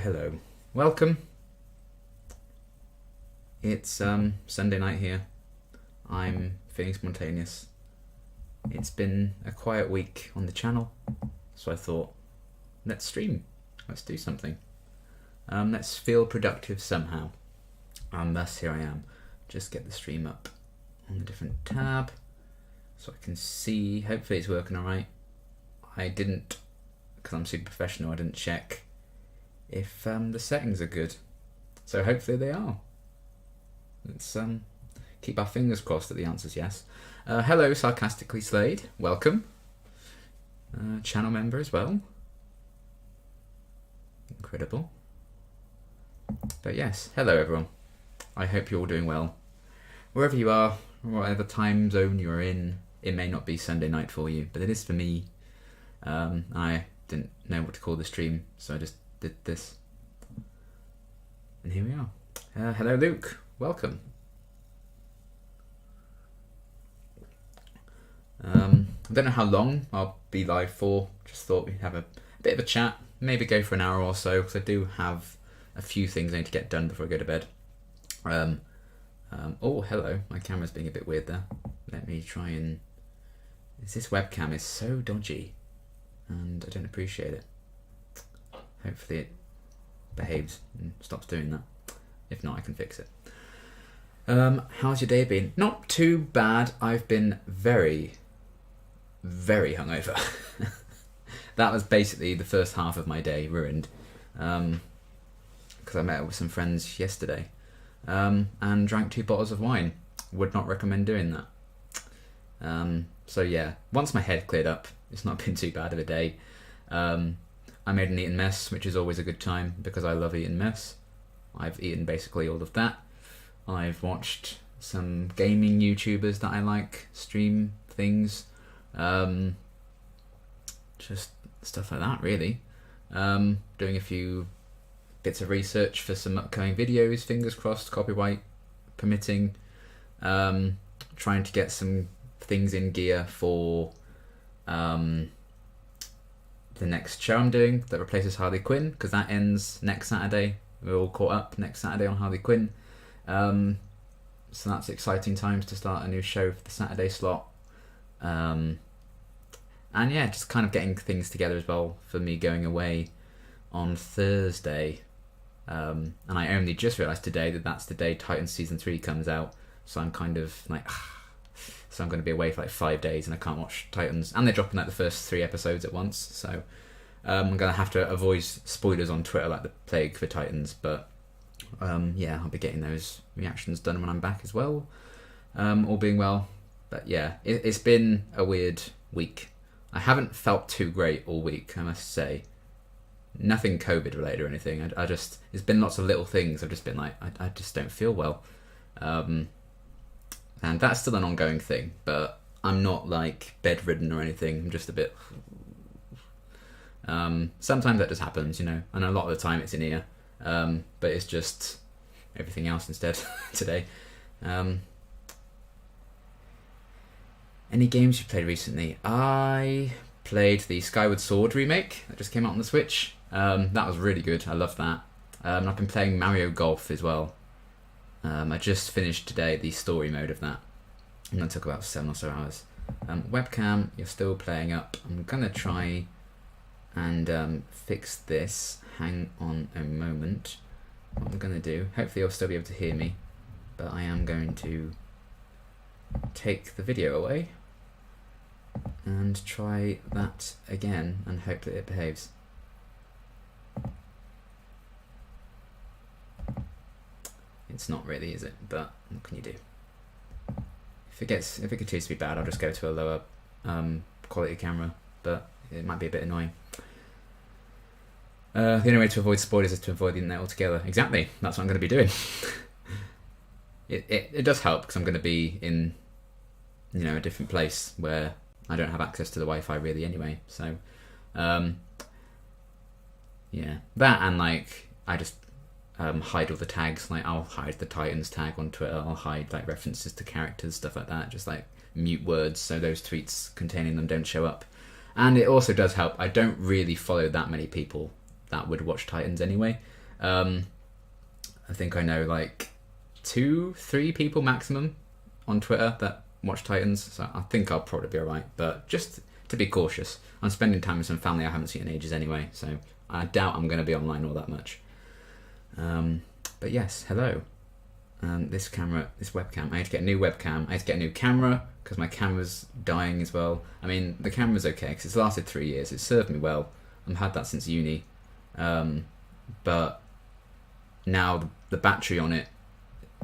Hello. Welcome. It's Sunday night here. I'm feeling spontaneous. It's been a quiet week on the channel, so I thought, let's stream. Let's do something. Let's feel productive somehow. And thus here I am. Just get the stream up on a different tab so I can see. Hopefully it's working alright. I didn't, because I'm super professional, I didn't check if the settings are good. So hopefully they are. Let's keep our fingers crossed that the answer's yes. Hello, Sarcastically Slade. Welcome. Channel member as well. Incredible. But yes, hello everyone. I hope you're all doing well. Wherever you are, whatever time zone you're in, it may not be Sunday night for you, but it is for me. I didn't know what to call the stream, so I just did this. And here we are. Hello Luke, welcome. I don't know how long I'll be live for. Just thought we'd have a bit of a chat, maybe go for an hour or so, because I do have a few things I need to get done before I go to bed. Oh, hello. My camera's being a bit weird there. Let me try and... This webcam is so dodgy, and I don't appreciate it. Hopefully it behaves and stops doing that. If not, I can fix it. How's your day been? Not too bad. I've been very, very hungover. That was basically the first half of my day ruined. Because I met up with some friends yesterday. And drank 2 bottles of wine. Would not recommend doing that. So yeah, once my head cleared up, it's not been too bad of a day. I made an eating mess, which is always a good time because I love eating mess. I've eaten basically all of that. I've watched some gaming YouTubers that I like stream things. Just stuff like that, really. Doing a few bits of research for some upcoming videos, fingers crossed, copyright permitting. Trying to get some things in gear for the next show I'm doing that replaces Harley Quinn, because that ends next Saturday. We're all caught up next Saturday on Harley Quinn. So that's exciting times to start a new show for the Saturday slot. And yeah, just kind of getting things together as well for me going away on Thursday. And I only just realised today that that's the day Titans Season 3 comes out. So I'm kind of like... So I'm going to be away for like 5 days and I can't watch Titans. And they're dropping like the first 3 episodes at once. So I'm going to have to avoid spoilers on Twitter like the plague for Titans. But yeah, I'll be getting those reactions done when I'm back as well. All being well. But yeah, it's been a weird week. I haven't felt too great all week, I must say. Nothing COVID related or anything. I just, it's been lots of little things. I've just been like, I just don't feel well. And that's still an ongoing thing, but I'm not like bedridden or anything. I'm just a bit... sometimes that just happens, you know, and a lot of the time it's in ear. But it's just everything else instead today. Any games you played recently? I played the Skyward Sword remake that just came out on the Switch. That was really good. I love that. And I've been playing Mario Golf as well. I just finished today the story mode of that, and that took about 7 or so hours. Webcam, you're still playing up. I'm gonna try and fix this. Hang on a moment. what I'm going to do, hopefully you'll still be able to hear me, but I am going to take the video away and try that again and hope that it behaves. It's not really, is it? But what can you do? If it continues to be bad, I'll just go to a lower quality camera, but it might be a bit annoying. The only way to avoid spoilers is to avoid the internet altogether. Exactly, that's what I'm going to be doing. It does help because I'm going to be in, you know, a different place where I don't have access to the Wi-Fi really anyway. So, yeah, that and like I just hide all the tags. Like I'll hide the Titans tag on Twitter. I'll hide like references to characters, stuff like that. Just like mute words so those tweets containing them don't show up. And it also does help. I don't really follow that many people that would watch Titans anyway. I think I know like 2-3 people maximum on Twitter that watch Titans, so I think I'll probably be alright, but just to be cautious. I'm spending time with some family I haven't seen in ages anyway, so I doubt I'm going to be online all that much. But yes, hello. This webcam, I had to get a new webcam, I had to get a new camera because my camera's dying as well. I mean, the camera's okay because it's lasted 3 years, it's served me well, I've had that since uni, but now the battery on it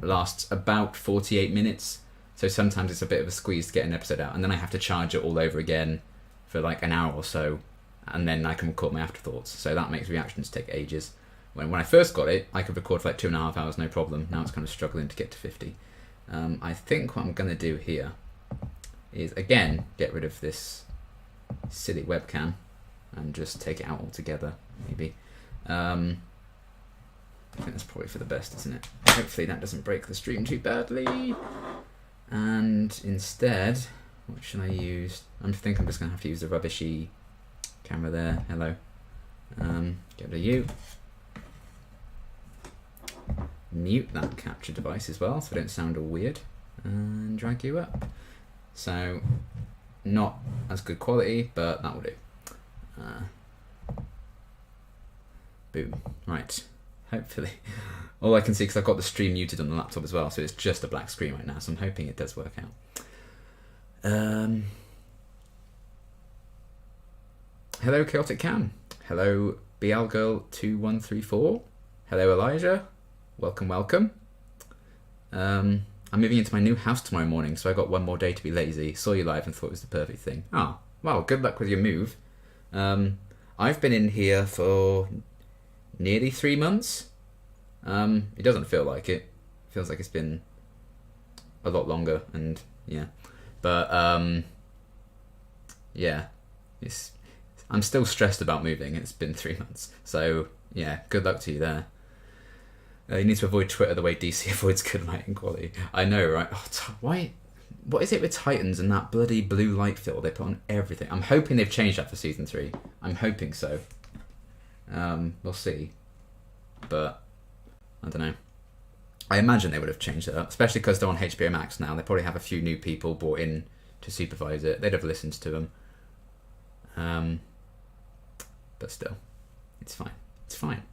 lasts about 48 minutes, so sometimes it's a bit of a squeeze to get an episode out, and then I have to charge it all over again for like an hour or so, and then I can record my afterthoughts, so that makes reactions take ages. When I first got it, I could record for like 2.5 hours, no problem. Now it's kind of struggling to get to 50. I think what I'm going to do here is, again, get rid of this silly webcam and just take it out altogether, maybe. I think that's probably for the best, isn't it? Hopefully that doesn't break the stream too badly. And instead, what should I use? I think I'm just going to have to use the rubbishy camera there. Hello. Get rid of you. Mute that capture device as well so I don't sound all weird. And drag you up. So, not as good quality, but that will do. Boom. Right. Hopefully. All I can see, because I've got the stream muted on the laptop as well, so it's just a black screen right now, so I'm hoping it does work out. Hello, Chaotic Cam. Hello, BLGirl2134. Hello, Elijah. Welcome, welcome. I'm moving into my new house tomorrow morning, so I got one more day to be lazy. Saw you live and thought it was the perfect thing. Ah, well, good luck with your move. I've been in here for nearly 3 months. It doesn't feel like it. It feels like it's been a lot longer, and yeah. But yeah, I'm still stressed about moving. It's been 3 months, so yeah, good luck to you there. You need to avoid Twitter the way DC avoids good lighting quality. I know, right? Oh, why? What is it with Titans and that bloody blue light fill they put on everything? I'm hoping they've changed that for season 3. I'm hoping so. We'll see. But I don't know. I imagine they would have changed it up, especially because they're on HBO Max now. They probably have a few new people brought in to supervise it. They'd have listened to them. But still, it's fine. It's fine.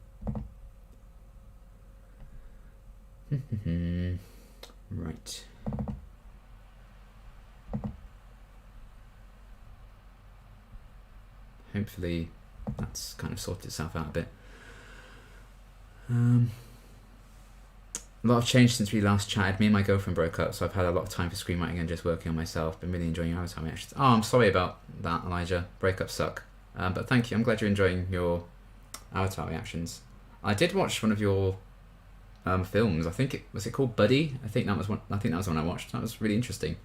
Right. Hopefully that's kind of sorted itself out a bit. A lot of change since we last chatted. Me and my girlfriend broke up, so I've had a lot of time for screenwriting and just working on myself. Been really enjoying your Avatar reactions. Oh, I'm sorry about that, Elijah. Breakups suck. But thank you. I'm glad you're enjoying your Avatar reactions. I did watch one of your films. I think was it called Buddy? I think that was one I watched. That was really interesting.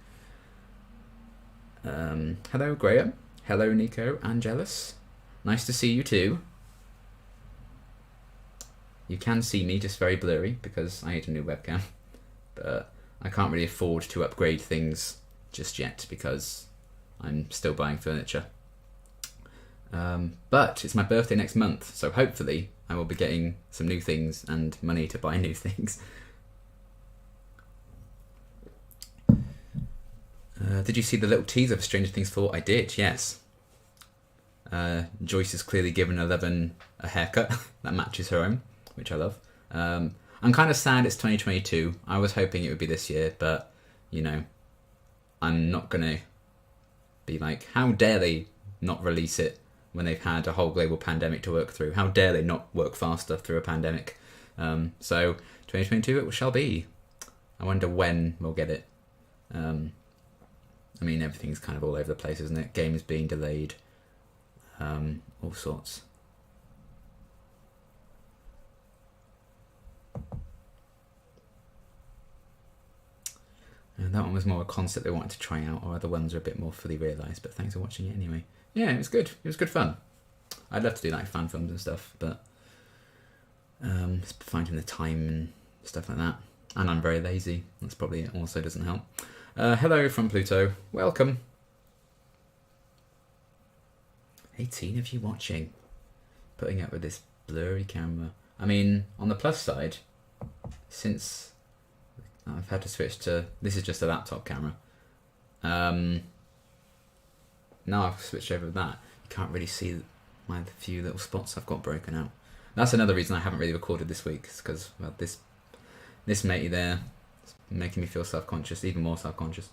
Hello, Graham. Hello, Nico. Angelus. Nice to see you too. You can see me, just very blurry because I need a new webcam. But I can't really afford to upgrade things just yet because I'm still buying furniture. But it's my birthday next month, so hopefully I will be getting some new things and money to buy new things. Did you see the little teaser for Stranger Things 4? I did, yes. Joyce has clearly given Eleven a haircut that matches her own, which I love. I'm kind of sad it's 2022. I was hoping it would be this year, but, you know, I'm not going to be like, how dare they not release it when they've had a whole global pandemic to work through? How dare they not work faster through a pandemic? So 2022 it shall be. I wonder when we'll get it. I mean, everything's kind of all over the place, isn't it? Games being delayed, all sorts. And that one was more a concept they wanted to try out, or other ones are a bit more fully realised, but thanks for watching it anyway. Yeah, it was good. It was good fun. I'd love to do like fan films and stuff, but finding the time and stuff like that. And I'm very lazy. That's probably it. Also doesn't help. Hello from Pluto. Welcome. 18 of you watching. Putting up with this blurry camera. I mean, on the plus side, since I've had to switch to... This is just a laptop camera. Now I've switched over to that. You can't really see my few little spots I've got broken out. That's another reason I haven't really recorded this week. It's because, well, this matey there is making me feel self-conscious, even more self-conscious.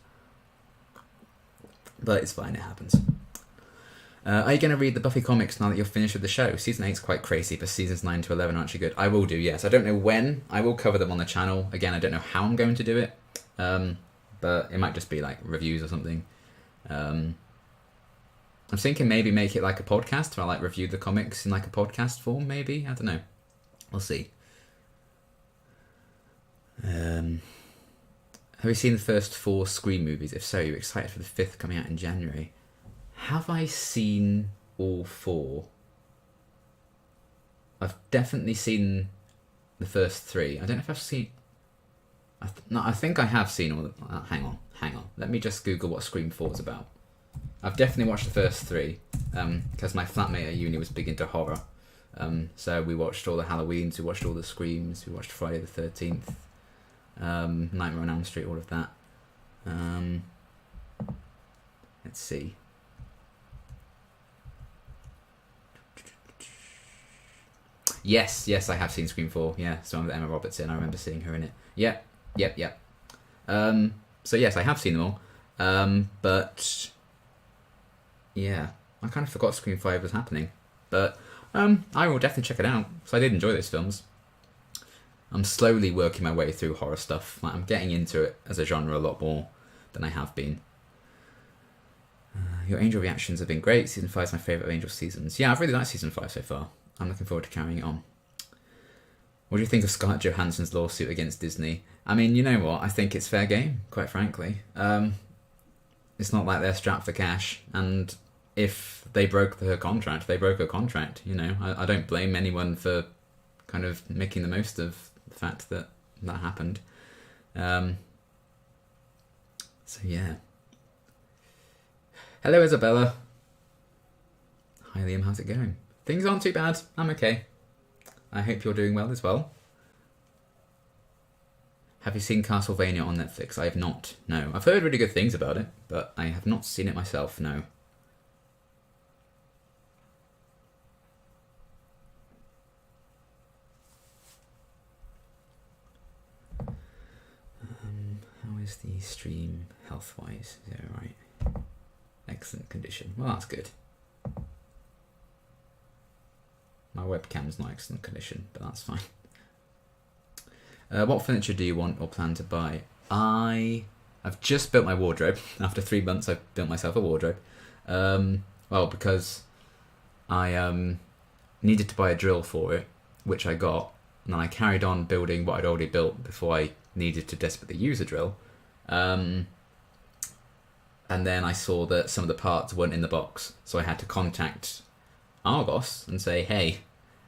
But it's fine, it happens. Are you going to read the Buffy comics now that you're finished with the show? Season 8's quite crazy, but seasons 9 to 11 are actually good. I will do, yes. I don't know when. I will cover them on the channel. Again, I don't know how I'm going to do it. But it might just be like reviews or something. I'm thinking maybe make it like a podcast where I like review the comics in like a podcast form, maybe. I don't know. We'll see. Have you seen the first 4 Scream movies? If so, you're excited for the 5th coming out in January. Have I seen all 4? I've definitely seen the first 3. I don't know if I've seen... I think I have seen all the... hang on. Let me just Google what Scream 4 is about. I've definitely watched the first 3, because my flatmate at uni was big into horror. So we watched all the Halloweens, we watched all the Screams, we watched Friday the 13th, Nightmare on Elm Street, all of that. Let's see. Yes, I have seen Scream 4. Yeah, so I'm with Emma Robertson. I remember seeing her in it. Yep. So yes, I have seen them all. But yeah, I kind of forgot Scream 5 was happening. But I will definitely check it out. So I did enjoy those films. I'm slowly working my way through horror stuff. Like, I'm getting into it as a genre a lot more than I have been. Your Angel reactions have been great. Season 5 is my favourite of Angel seasons. Yeah, I've really liked Season 5 so far. I'm looking forward to carrying it on. What do you think of Scarlett Johansson's lawsuit against Disney? I mean, you know what? I think it's fair game, quite frankly. It's not like they're strapped for cash, and if they broke her contract, they broke her contract, you know. I don't blame anyone for kind of making the most of the fact that that happened. So, yeah. Hello, Isabella. Hi, Liam, how's it going? Things aren't too bad. I'm okay. I hope you're doing well as well. Have you seen Castlevania on Netflix? I have not, no. I've heard really good things about it, but I have not seen it myself, no. How is the stream health-wise? Is it alright? Excellent condition. Well, that's good. My webcam's not excellent condition, but that's fine. What furniture do you want or plan to buy? I've just built my wardrobe. After 3 months, I've built myself a wardrobe. Well, because I needed to buy a drill for it, which I got, and then I carried on building what I'd already built before I needed to desperately use a drill. And then I saw that some of the parts weren't in the box, so I had to contact Argos and say, hey,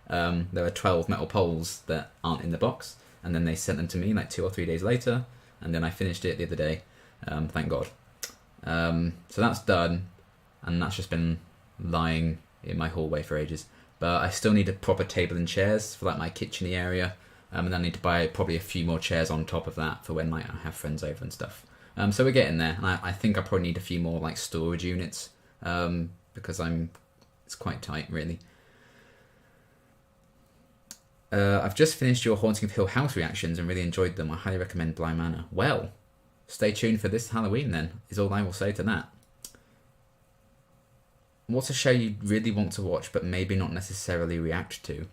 there are 12 metal poles that aren't in the box, and then they sent them to me like 2 or 3 days later, and then I finished it the other day, thank God. So that's done, and that's just been lying in my hallway for ages, but I still need a proper table and chairs for like my kitcheny area, and then I need to buy probably a few more chairs on top of that for when like I have friends over and stuff. So we're getting there, and I think I probably need a few more like storage units, because it's quite tight, really. I've just finished your Haunting of Hill House reactions and really enjoyed them. I highly recommend Bly Manor. Well, stay tuned for this Halloween then, is all I will say to that. What's a show you really want to watch but maybe not necessarily react to?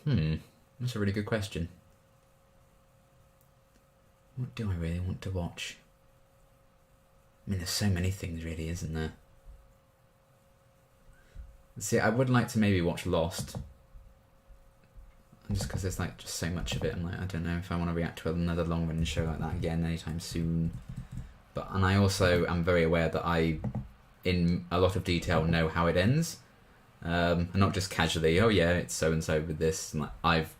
That's a really good question. What do I really want to watch? I mean, there's so many things really, isn't there? See, I would like to maybe watch Lost. Just because there's like just so much of it. I'm like, I don't know if I want to react to another long-running show like that again anytime soon. And I also am very aware that I, in a lot of detail, know how it ends. And not just casually, oh yeah, it's so-and-so with this. And, like, I've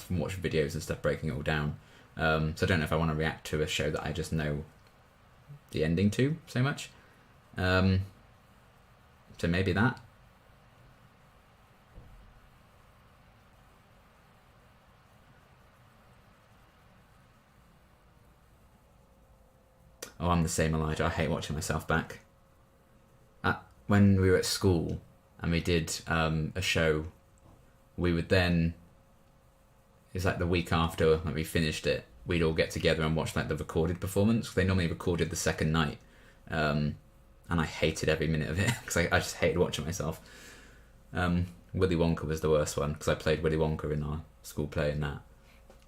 watched videos and stuff breaking it all down. So I don't know if I want to react to a show that I just know the ending to so much. So maybe that. Oh, I'm the same, Elijah. I hate watching myself back. When we were at school and we did a show, we would then, it was like the week after when we finished it, we'd all get together and watch like the recorded performance. They normally recorded the second night. And I hated every minute of it because I just hated watching myself. Willy Wonka was the worst one because I played Willy Wonka in our school play and that.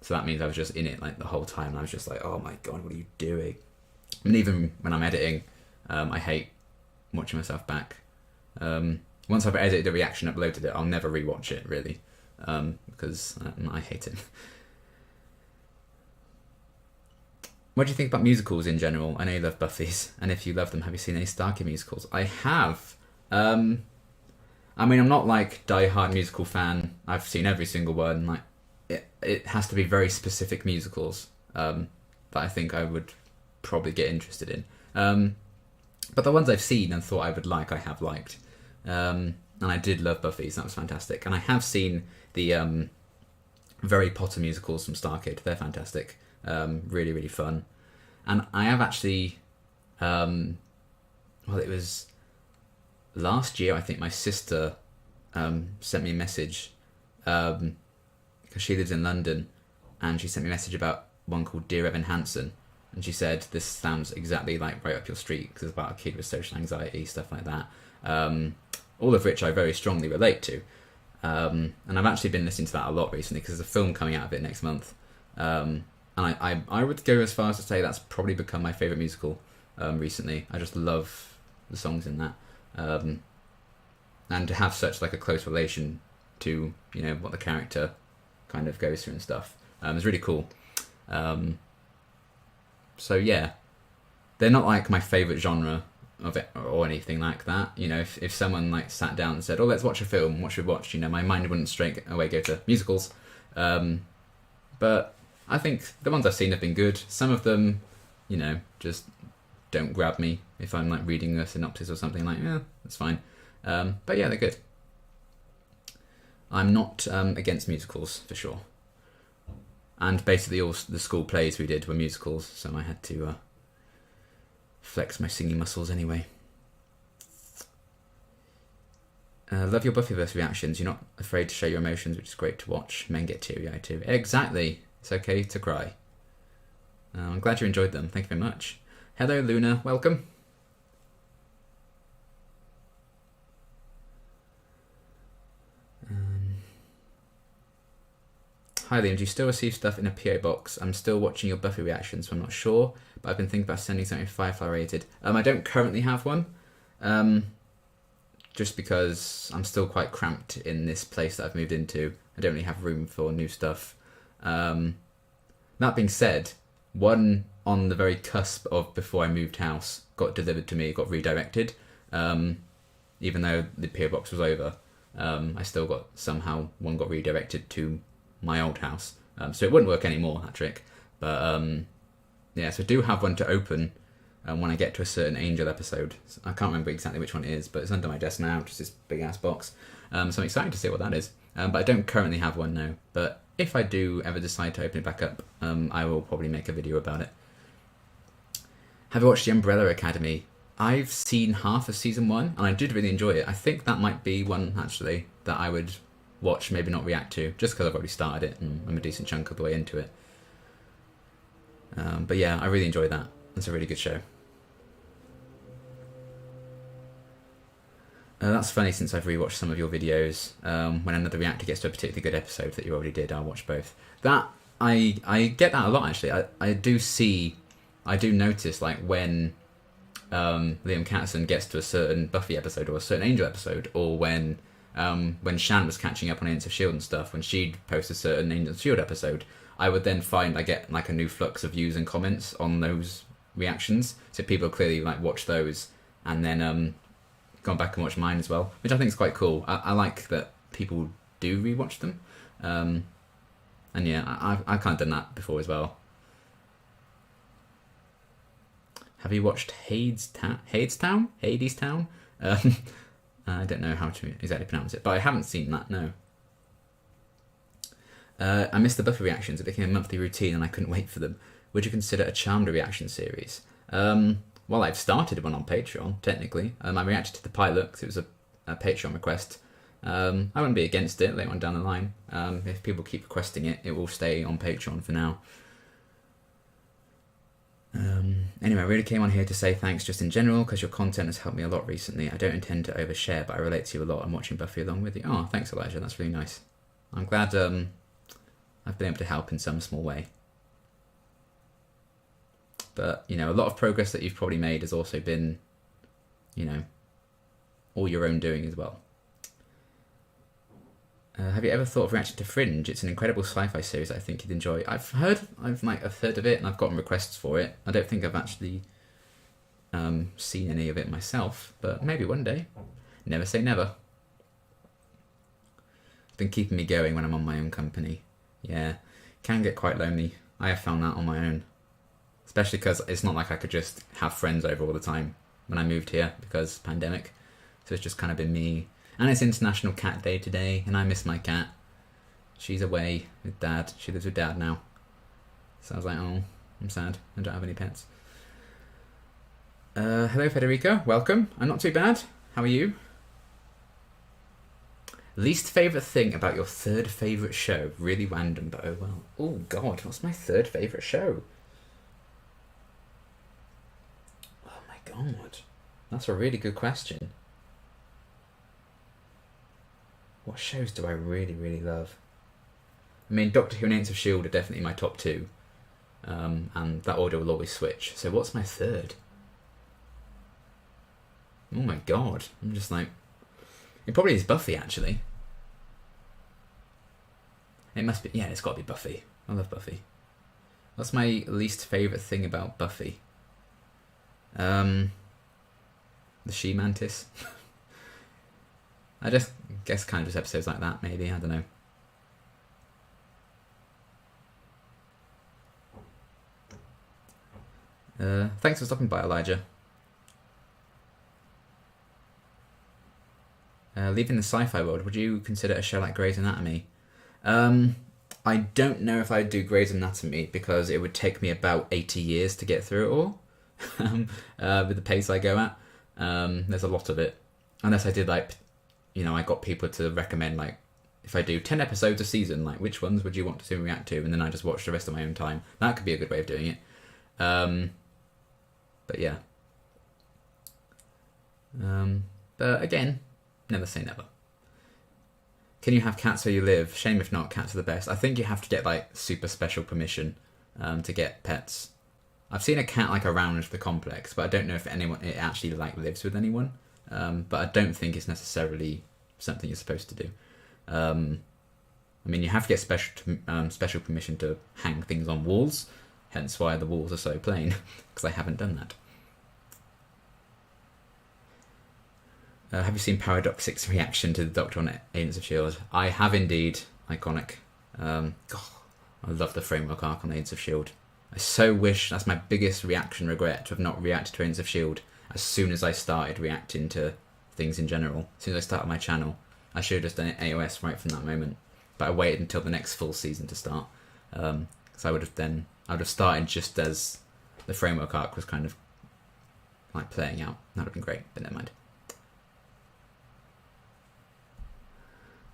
So that means I was just in it like the whole time. And I was just like, oh my God, what are you doing? And even when I'm editing, I hate watching myself back. Once I've edited a reaction, uploaded it, I'll never rewatch it really, because I hate it. What do you think about musicals in general? I know you love Buffy's, and if you love them, have you seen any Starkey musicals? I have. I mean, I'm not like die-hard musical fan. I've seen every single one. Like, it has to be very specific musicals that I think I would probably get interested in. But the ones I've seen and thought I would like, I have liked. And I did love Buffy's, that was fantastic. And I have seen the very Potter musicals from Starkid, they're fantastic. Really, really fun. And I have actually, well, it was last year, I think my sister sent me a message, because she lives in London, and she sent me a message about one called Dear Evan Hansen. And she said, this sounds exactly like right up your street, because it's about a kid with social anxiety, stuff like that. All of which I very strongly relate to. And I've actually been listening to that a lot recently, because there's a film coming out of it next month. And I would go as far as to say that's probably become my favourite musical recently. I just love the songs in that. And to have such like a close relation to, you know, what the character kind of goes through and stuff. It's really cool. So yeah, they're not like my favourite genre of it or anything like that. You know, if someone like sat down and said, oh, let's watch a film, what should we watch? You know, my mind wouldn't straight away go to musicals. But I think the ones I've seen have been good. Some of them, you know, just don't grab me if I'm like reading a synopsis or something, like, yeah, that's fine. But yeah, they're good. I'm not against musicals, for sure. And basically all the school plays we did were musicals, so I had to flex my singing muscles anyway. Love your Buffyverse reactions. You're not afraid to show your emotions, which is great to watch. Men get teary-eyed too. Exactly. It's okay to cry. I'm glad you enjoyed them. Thank you very much. Hello, Luna. Welcome. Hi Liam, do you still receive stuff in a PO box? I'm still watching your Buffy reactions, so I'm not sure, but I've been thinking about sending something Firefly rated. I don't currently have one, just because I'm still quite cramped in this place that I've moved into. I don't really have room for new stuff. That being said, one on the very cusp of before I moved house got delivered to me, got redirected, even though the PO box was over. I still got, somehow, one got redirected to my old house, so it wouldn't work anymore, that trick, but yeah, so I do have one to open when I get to a certain Angel episode. I can't remember exactly which one it is, but it's under my desk now, just this big ass box, so I'm excited to see what that is, but I don't currently have one now, but if I do ever decide to open it back up, I will probably make a video about it. Have you watched The Umbrella Academy? I've seen half of season 1, and I did really enjoy it. I think that might be one, actually, that I would watch, maybe not react to, just because I've already started it and I'm a decent chunk of the way into it. But yeah, I really enjoyed that. It's a really good show. That's funny, since I've rewatched some of your videos. When another reactor gets to a particularly good episode that you already did, I'll watch both. That I get that a lot, actually. I do notice, like, when Liam Catterson gets to a certain Buffy episode or a certain Angel episode, or when Shan was catching up on Agents of S.H.I.E.L.D. and stuff, when she'd post a certain Agents of S.H.I.E.L.D. episode, I would then find I get like a new flux of views and comments on those reactions. So people clearly like watch those and then gone back and watched mine as well, which I think is quite cool. I like that people do rewatch them. And yeah, I've kind of done that before as well. Have you watched Hadestown? I don't know how to exactly pronounce it, but I haven't seen that, no. I missed the Buffy reactions. It became a monthly routine and I couldn't wait for them. Would you consider a Charmed reaction series? Well, I've started one on Patreon, technically. I reacted to the pilot because it was a Patreon request. I wouldn't be against it later on down the line. If people keep requesting it, it will stay on Patreon for now. Anyway, I really came on here to say thanks just in general, because your content has helped me a lot recently. I don't intend to overshare, but I relate to you a lot. I'm watching Buffy along with you. Oh, thanks, Elijah. That's really nice. I'm glad I've been able to help in some small way. But, you know, a lot of progress that you've probably made has also been, you know, all your own doing as well. Have you ever thought of reacting to Fringe? It's an incredible sci-fi series that I think you'd enjoy. I've heard of it and I've gotten requests for it. I don't think I've actually seen any of it myself, but maybe one day. Never say never. It's been keeping me going when I'm on my own company. Yeah, can get quite lonely. I have found that on my own. Especially because it's not like I could just have friends over all the time when I moved here because pandemic. So it's just kind of been me. And it's International Cat Day today, and I miss my cat. She's away with Dad. She lives with Dad now. So I was like, oh, I'm sad. I don't have any pets. Hello, Federico. Welcome. I'm not too bad. How are you? Least favourite thing about your third favourite show? Really random, but oh well. Oh, God. What's my third favourite show? Oh, my God. That's a really good question. What shows do I really, really love? I mean, Doctor Who and Agents of S.H.I.E.L.D. are definitely my top two. And that order will always switch. So what's my third? Oh my God. I'm just like... It probably is Buffy, actually. It must be... Yeah, it's got to be Buffy. I love Buffy. What's my least favourite thing about Buffy? The She-Mantis. I just guess kind of just episodes like that, maybe. I don't know. Thanks for stopping by, Elijah. Leaving the sci-fi world, would you consider a show like Grey's Anatomy? I don't know if I'd do Grey's Anatomy because it would take me about 80 years to get through it all. With the pace I go at. There's a lot of it. Unless I did like... You know, I got people to recommend, like, if I do 10 episodes a season, like, which ones would you want to react to? And then I just watch the rest of my own time. That could be a good way of doing it. But yeah. But again, never say never. Can you have cats where you live? Shame if not, cats are the best. I think you have to get, like, super special permission to get pets. I've seen a cat, like, around the complex, but I don't know if it actually, like, lives with anyone. But I don't think it's necessarily something you're supposed to do. I mean, you have to get special permission to hang things on walls, hence why the walls are so plain, because I haven't done that. Have you seen Paradoxic's reaction to the Doctor on Agents of S.H.I.E.L.D.? I have indeed. Iconic. God, I love the framework arc on Agents of S.H.I.E.L.D. I so wish, that's my biggest reaction regret, to have not reacted to Agents of S.H.I.E.L.D. as soon as I started reacting to things in general. As soon as I started my channel. I should have just done it AOS right from that moment. But I waited until the next full season to start. Because I would have started just as the framework arc was kind of like playing out. That would have been great, but never mind.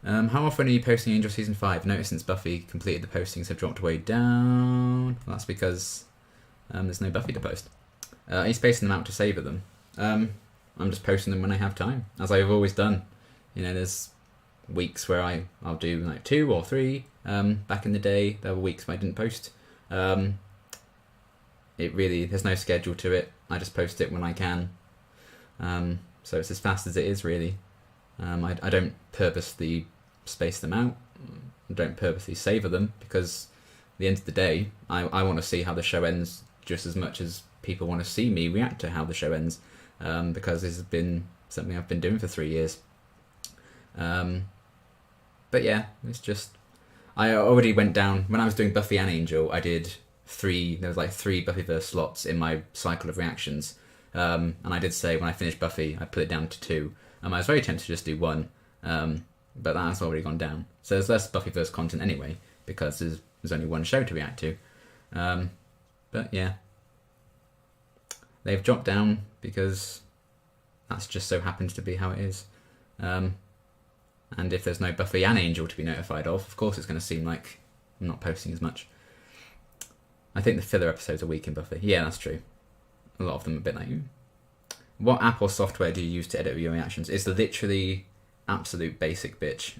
How often are you posting Angel Season 5? Notice since Buffy completed, the postings have dropped way down. Well, that's because there's no Buffy to post. Are you spacing them out to savour them? I'm just posting them when I have time, as I've always done. You know, there's weeks where I'll do like 2 or 3. Back in the day, there were weeks when I didn't post. There's no schedule to it. I just post it when I can. So it's as fast as it is, really. I don't purposely space them out. I don't purposely savour them, because at the end of the day, I want to see how the show ends just as much as people want to see me react to how the show ends, because this has been something I've been doing for 3 years. But yeah, it's just, I already went down, when I was doing Buffy and Angel, I did 3, there was like 3 Buffyverse slots in my cycle of reactions, and I did say when I finished Buffy, I put it down to 2. I was very tempted to just do 1, but that has already gone down. So there's less Buffyverse content anyway, because there's only 1 show to react to. But yeah, they've dropped down because that's just so happens to be how it is. And if there's no Buffy and Angel to be notified of course it's going to seem like I'm not posting as much. I think the filler episodes are weak in Buffy. Yeah, that's true. A lot of them are a bit like, What app or software do you use to edit your reactions? It's literally absolute basic bitch.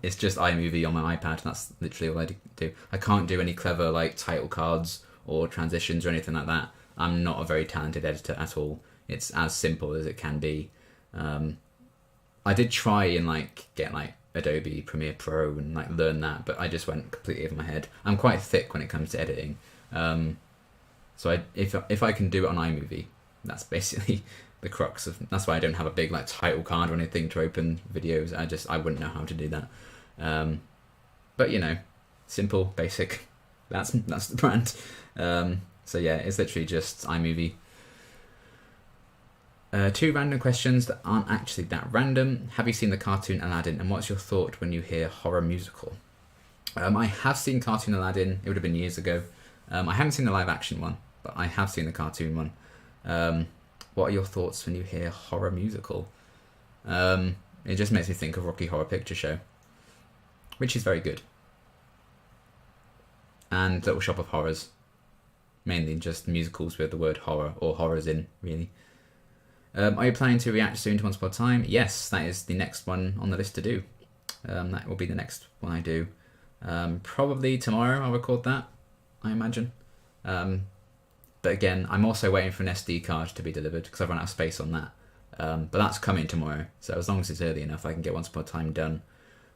It's just iMovie on my iPad. That's literally all I do. I can't do any clever like title cards or transitions or anything like that. I'm not a very talented editor at all. It's as simple as it can be. I did try and like get like Adobe Premiere Pro and like learn that, but I just went completely over my head. I'm quite thick when it comes to editing. So if I can do it on iMovie, that's basically the crux of. That's why I don't have a big like title card or anything to open videos. I wouldn't know how to do that. But you know, simple, basic. That's the brand. So yeah, it's literally just iMovie. 2 random questions that aren't actually that random. Have you seen the cartoon Aladdin, and what's your thought when you hear horror musical? I have seen cartoon Aladdin. It would have been years ago. I haven't seen the live action one, but I have seen the cartoon one. What are your thoughts when you hear horror musical? It just makes me think of Rocky Horror Picture Show, which is very good. And Little Shop of Horrors. Mainly just musicals with the word horror or horrors in, really. Are you planning to react soon to Once Upon a Time? Yes, that is the next one on the list to do. That will be the next one I do. Probably tomorrow I'll record that, I imagine. But again, I'm also waiting for an SD card to be delivered because I've run out of space on that. But that's coming tomorrow, so as long as it's early enough, I can get Once Upon a Time done.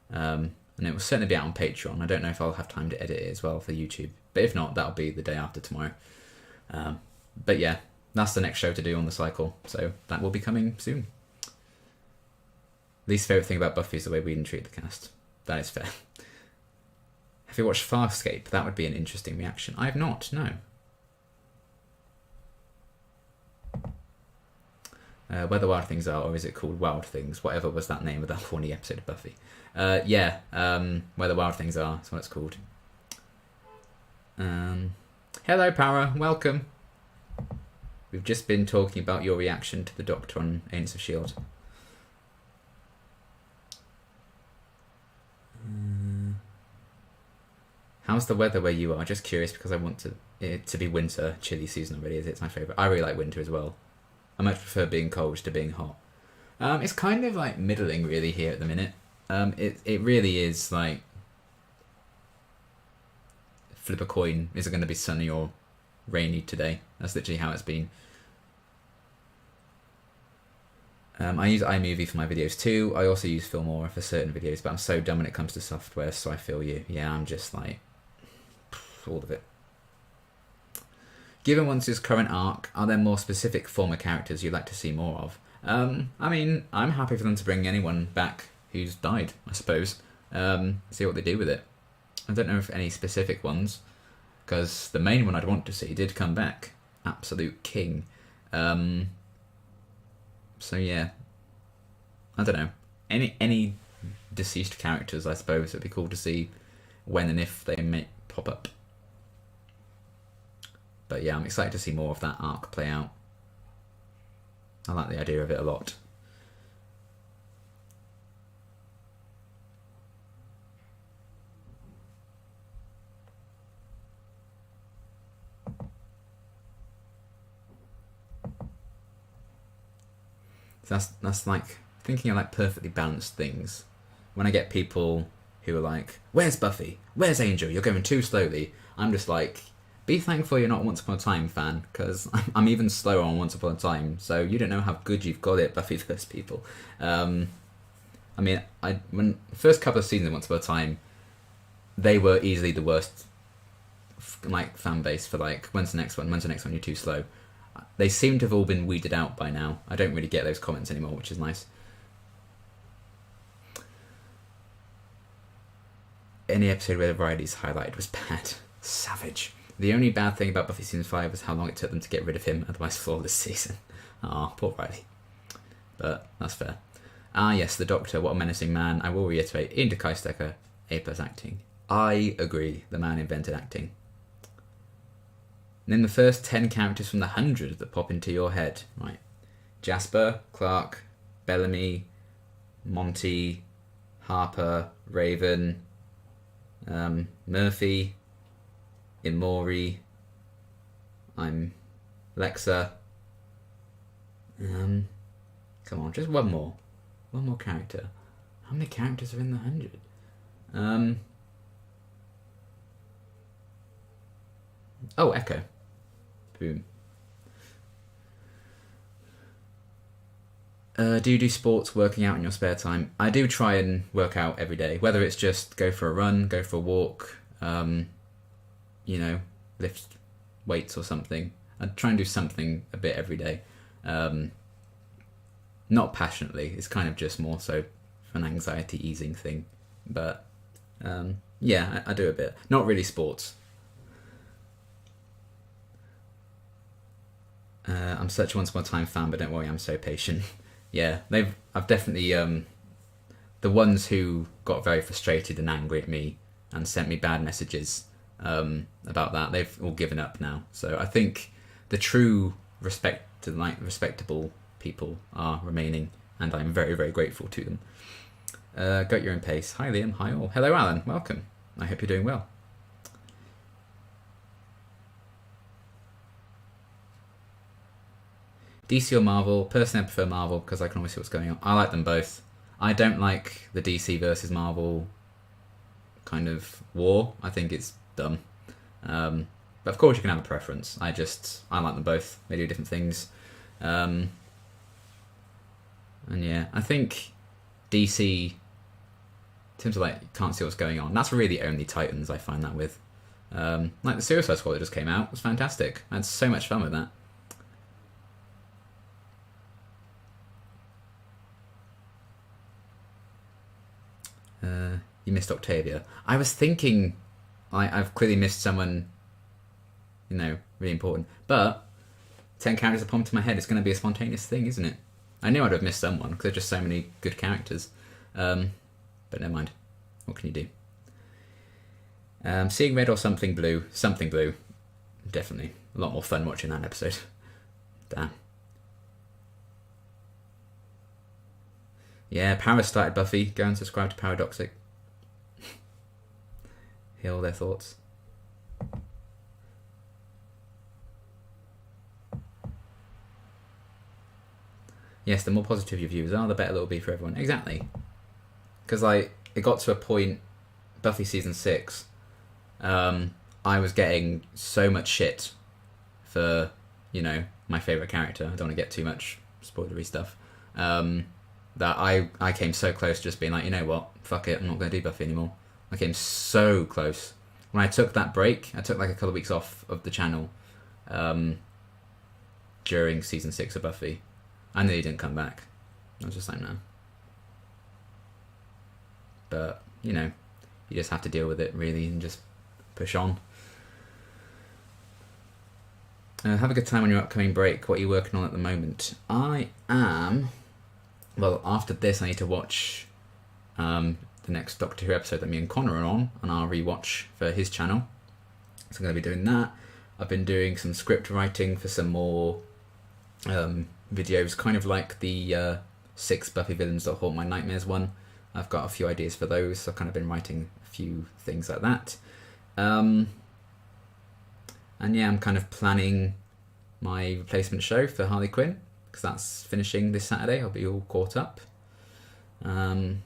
And it will certainly be out on Patreon. I don't know if I'll have time to edit it as well for YouTube. But if not, that'll be the day after tomorrow. But yeah, that's the next show to do on the cycle, so that will be coming soon. Least favourite thing about Buffy is the way we didn't treat the cast. That is fair. Have you watched Farscape? That would be an interesting reaction. I have not, no. Where the Wild Things Are, or is it called Wild Things? Whatever was that name of that horny episode of Buffy. Yeah, Where the Wild Things Are, that's what it's called. Hello, Para, welcome. We've just been talking about your reaction to the Doctor on Agents of S.H.I.E.L.D. How's the weather where you are? Just curious because I want it to be winter. Chilly season already is. It's my favourite. I really like winter as well. I much prefer being cold to being hot. It's kind of like middling really here at the minute. It really is like flip a coin. Is it going to be sunny or rainy today? That's literally how it's been. I use iMovie for my videos too. I also use Filmora for certain videos, but I'm so dumb when it comes to software, so I feel you. Yeah, I'm just like all of it. Given Once's current arc, are there more specific former characters you'd like to see more of? I mean, I'm happy for them to bring anyone back who's died, I suppose. See what they do with it. I don't know if any specific ones, because the main one I'd want to see did come back. Absolute King. So yeah, I don't know. Any deceased characters, I suppose, it'd be cool to see when and if they may pop up. But yeah, I'm excited to see more of that arc play out. I like the idea of it a lot. So that's like thinking of like perfectly balanced things. When I get people who are like, "Where's Buffy? Where's Angel? You're going too slowly." I'm just like, be thankful you're not a Once Upon a Time fan, because I'm even slower on Once Upon a Time. So you don't know how good you've got it, Buffy vs. People. I mean, when the first couple of seasons of Once Upon a Time, they were easily the worst like fan base for like, when's the next one? When's the next one? You're too slow. They seem to have all been weeded out by now. I don't really get those comments anymore, which is nice. Any episode where the variety's highlighted was bad. Savage. The only bad thing about Buffy Season 5 was how long it took them to get rid of him, otherwise flawless season. Ah, poor Riley. But that's fair. Ah yes, the Doctor, what a menacing man. I will reiterate, Ian de Kuystekker, A+ acting. I agree, the man invented acting. Name the first 10 characters from the 100 that pop into your head. Right. Jasper, Clark, Bellamy, Monty, Harper, Raven, Murphy, Imori, I'm Lexa. Come on, just one more. One more character. How many characters are in the 100? Oh, Echo. Boom. Do you do sports, working out in your spare time? I do try and work out every day, whether it's just go for a run, go for a walk, lift weights or something. I try and do something a bit every day. Not passionately, it's kind of just more so for an anxiety easing thing. But yeah, I do a bit. Not really sports. I'm such a Once Upon a Time fan, but don't worry, I'm so patient. Yeah, I've definitely the ones who got very frustrated and angry at me and sent me bad messages about that, they've all given up now. So I think the true respectable people are remaining, and I'm very, very grateful to them. Got your own pace. Hi Liam, hi all. Hello Alan, welcome. I hope you're doing well. DC or Marvel? Personally, I prefer Marvel because I can always see what's going on. I like them both. I don't like the DC versus Marvel kind of war. I think it's dumb. But of course you can have a preference. I like them both. They do different things. And yeah, I think DC, in terms of like, you can't see what's going on, that's really only Titans I find that with. Like the Suicide Squad that just came out was fantastic. I had so much fun with that. You missed Octavia. I was thinking I've clearly missed someone, really important. But 10 characters that pop into my head, it's going to be a spontaneous thing, isn't it? I knew I'd have missed someone because there's just so many good characters. But never mind. What can you do? Seeing Red or Something Blue? Something Blue. Definitely. A lot more fun watching that episode. Damn. Yeah, Paris started Buffy. Go and subscribe to Paradoxic. Hear all their thoughts. Yes, the more positive your views are, the better it'll be for everyone. Exactly. Because it got to a point, Buffy season 6, I was getting so much shit for, my favourite character. I don't want to get too much spoilery stuff. That I came so close to just being like, you know what, fuck it, I'm not going to do Buffy anymore. I came so close. When I took that break, I took like a couple of weeks off of the channel during season 6 of Buffy. I knew he didn't come back. I was just like, no. But, you just have to deal with it really and just push on. Have a good time on your upcoming break. What are you working on at the moment? I am... Well, after this, I need to watch the next Doctor Who episode that me and Connor are on, and I'll rewatch for his channel. So I'm going to be doing that. I've been doing some script writing for some more videos, kind of like the 6 Buffy Villains That Haunt My Nightmares one. I've got a few ideas for those, so I've kind of been writing a few things like that. And yeah, I'm kind of planning my replacement show for Harley Quinn, because that's finishing this Saturday. I'll be all caught up. And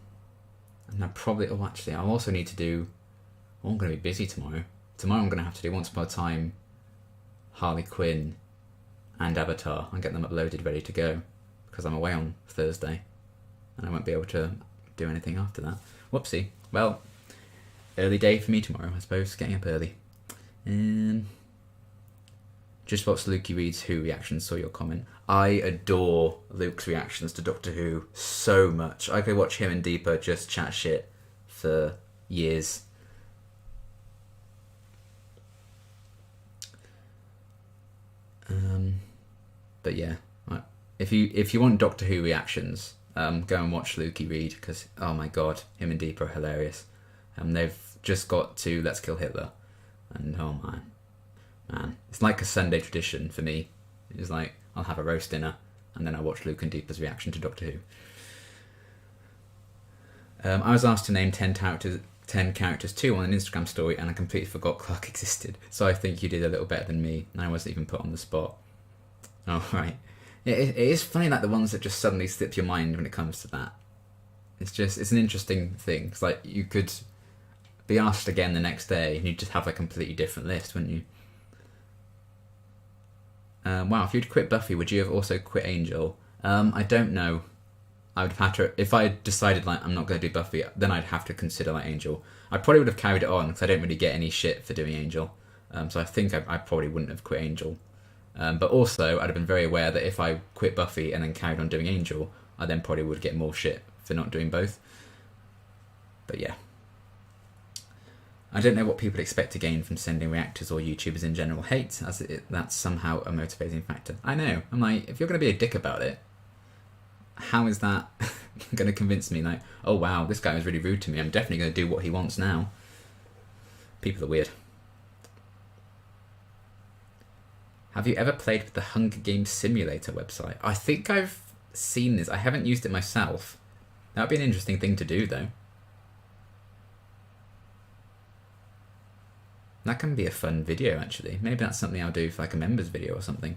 I probably... Oh, actually, I'll also need to do... I'm going to be busy tomorrow. Tomorrow I'm going to have to do Once Upon a Time, Harley Quinn, and Avatar, and get them uploaded ready to go, because I'm away on Thursday, and I won't be able to do anything after that. Whoopsie. Well, early day for me tomorrow, I suppose, getting up early. Just watched Lukey Reed's Who reactions, saw your comment. I adore Luke's reactions to Doctor Who so much. I could watch him and Deepa just chat shit for years. But yeah, if you want Doctor Who reactions, go and watch Lukey Reed, because oh my god, him and Deepa are hilarious. They've just got to Let's Kill Hitler, and oh man, it's like a Sunday tradition for me. It's like I'll have a roast dinner and then I watch Luke and Deepa's reaction to Doctor Who. I was asked to name 10 characters too on an Instagram story, and I completely forgot Clark existed. So I think you did a little better than me, and I wasn't even put on the spot. Oh, right. It is funny, like the ones that just suddenly slip your mind when it comes to that. It's an interesting thing. It's like you could be asked again the next day and you'd just have a completely different list, wouldn't you? Wow, if you'd quit Buffy, would you have also quit Angel? I don't know. I would have had to, if I decided like I'm not going to do Buffy, then I'd have to consider like Angel. I probably would have carried it on because I don't really get any shit for doing Angel. So I think I probably wouldn't have quit Angel. But also, I'd have been very aware that if I quit Buffy and then carried on doing Angel, I then probably would get more shit for not doing both. But yeah. I don't know what people expect to gain from sending reactors or YouTubers in general hate, as that's somehow a motivating factor. I know. I'm like, if you're going to be a dick about it, how is that going to convince me? Like, oh wow, this guy was really rude to me. I'm definitely going to do what he wants now. People are weird. Have you ever played with the Hunger Games Simulator website? I think I've seen this. I haven't used it myself. That would be an interesting thing to do, though. That can be a fun video, actually. Maybe that's something I'll do for like a members video or something.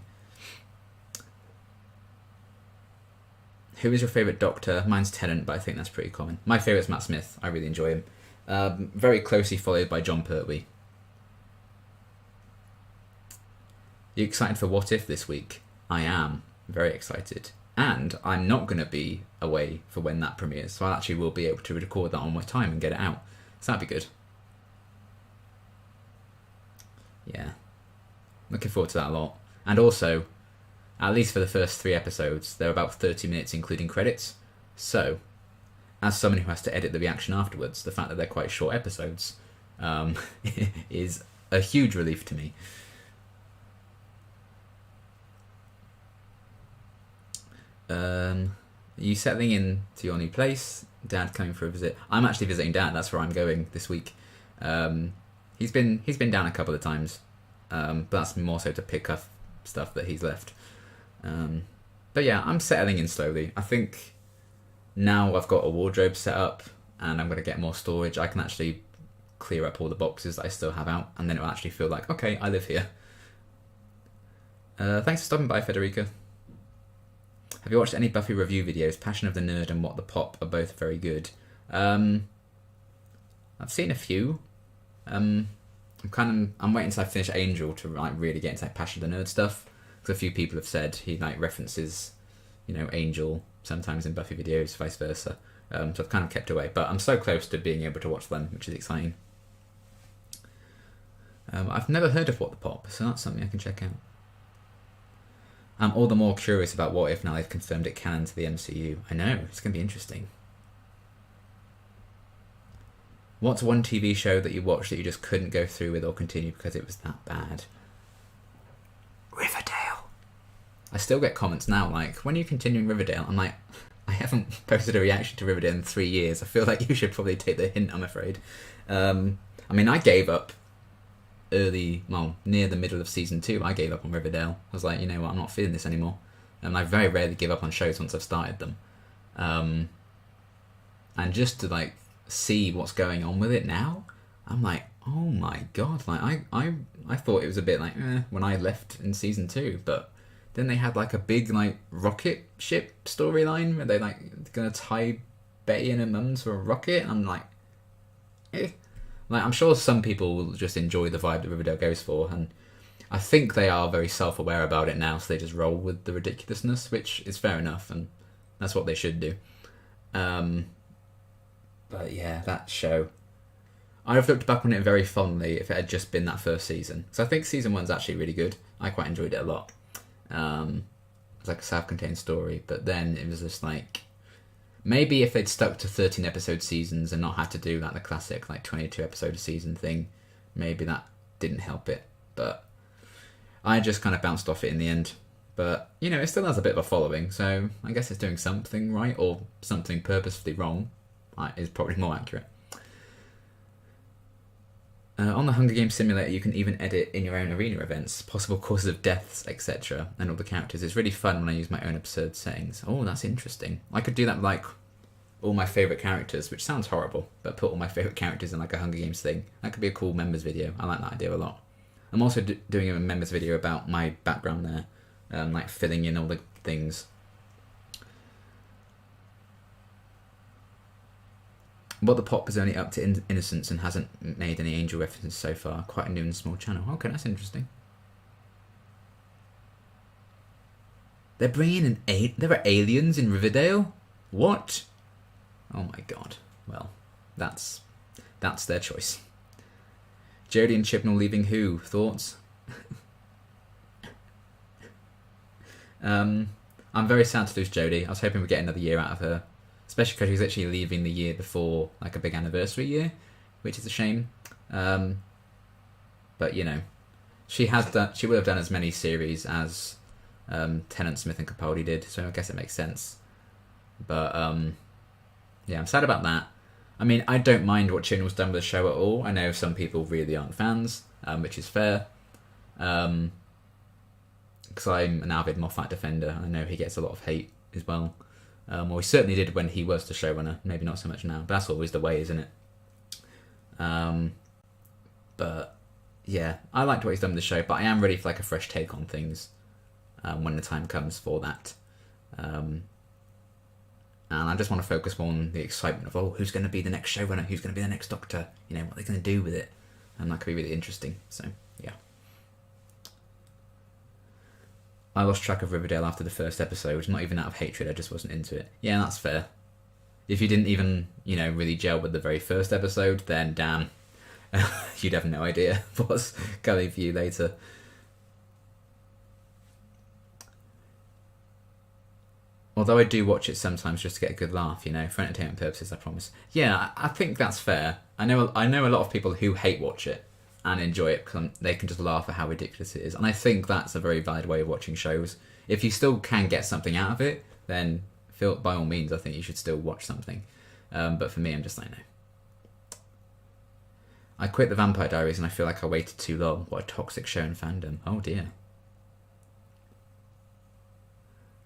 Who is your favourite Doctor? Mine's Tennant, but I think that's pretty common. My favourite's Matt Smith. I really enjoy him. Very closely followed by John Pertwee. You excited for What If this week? I am. Very excited. And I'm not going to be away for when that premieres, so I actually will be able to record that on my time and get it out. So that'd be good. Yeah. Looking forward to that a lot. And also, at least for the first 3 episodes, they're about 30 minutes including credits. So, as someone who has to edit the reaction afterwards, the fact that they're quite short episodes is a huge relief to me. Are you settling in to your new place? Dad coming for a visit? I'm actually visiting Dad. That's where I'm going this week. He's been down a couple of times, but that's more so to pick up stuff that he's left. But yeah, I'm settling in slowly. I think now I've got a wardrobe set up and I'm going to get more storage. I can actually clear up all the boxes that I still have out, and then it'll actually feel like, okay, I live here. Thanks for stopping by, Federica. Have you watched any Buffy review videos? Passion of the Nerd and What the Pop are both very good. I've seen a few. I'm waiting until I finish Angel to like really get into like Passion of the Nerd stuff, because a few people have said he like references, Angel sometimes in Buffy videos, vice versa. So I've kind of kept away, but I'm so close to being able to watch them, which is exciting. I've never heard of What the Pop, so that's something I can check out. I'm all the more curious about What If now they've confirmed it canon to the MCU. I know, it's going to be interesting. What's one TV show that you watched that you just couldn't go through with or continue because it was that bad? Riverdale. I still get comments now like, when are you continuing Riverdale? I'm like, I haven't posted a reaction to Riverdale in 3 years. I feel like you should probably take the hint, I'm afraid. I gave up near the middle of season 2, I gave up on Riverdale. I was like, you know what, I'm not feeling this anymore. And I very rarely give up on shows once I've started them. And just to like see what's going on with it now, I'm like, oh my god, like I thought it was a bit like when I left in season 2, but then they had like a big like rocket ship storyline where they like gonna tie Betty and her mum to a rocket. And I'm like, eh. Like, I'm sure some people will just enjoy the vibe that Riverdale goes for, and I think they are very self-aware about it now, so they just roll with the ridiculousness, which is fair enough, and that's what they should do. But yeah, that show, I've looked back on it very fondly if it had just been that first season. So I think season 1's actually really good. I quite enjoyed it a lot. It's like a self-contained story, but then it was just like, maybe if they'd stuck to 13 episode seasons and not had to do like the classic like 22 episode a season thing, maybe that didn't help it. But I just kind of bounced off it in the end. But, you know, it still has a bit of a following, so I guess it's doing something right, or something purposefully wrong is probably more accurate. On the Hunger Games simulator, you can even edit in your own arena events, possible causes of deaths, etc., and all the characters. It's really fun when I use my own absurd settings. Oh, that's interesting. I could do that with, like, all my favourite characters, which sounds horrible, but put all my favourite characters in, like, a Hunger Games thing. That could be a cool members video. I like that idea a lot. I'm also doing a members video about my background there, like, filling in all the things. What the Pop is only up to Innocence and hasn't made any Angel references so far. Quite a new and small channel. Okay, that's interesting. They're bringing in there are aliens in Riverdale? What? Oh my god. Well, that's their choice. Jodie and Chibnall leaving who? Thoughts? I'm very sad to lose Jodie. I was hoping we'd get another year out of her. Especially because she's actually leaving the year before, like, a big anniversary year, which is a shame. But, you know, she would have done as many series as Tennant, Smith and Capaldi did, so I guess it makes sense. But, yeah, I'm sad about that. I mean, I don't mind what Chibnall's done with the show at all. I know some people really aren't fans, which is fair. Because I'm an avid Moffat defender. I know he gets a lot of hate as well. Well, he certainly did when he was the showrunner. Maybe not so much now, but that's always the way, isn't it? But yeah, I liked what he's done with the show, but I am ready for like a fresh take on things when the time comes for that. And I just want to focus more on the excitement of, who's going to be the next showrunner? Who's going to be the next Doctor? You know, what they're going to do with it, and that could be really interesting. So yeah. I lost track of Riverdale after the first episode, not even out of hatred, I just wasn't into it. Yeah, that's fair. If you didn't even, you know, really gel with the very first episode, then damn, you'd have no idea what's going for you later. Although I do watch it sometimes just to get a good laugh, you know, for entertainment purposes, I promise. Yeah, I think that's fair. I know a lot of people who hate watch it and enjoy it because they can just laugh at how ridiculous it is. And I think that's a very valid way of watching shows. If you still can get something out of it, then by all means, I think you should still watch something. But for me, I'm just like, no. I quit the Vampire Diaries and I feel like I waited too long. What a toxic show and fandom. Oh dear.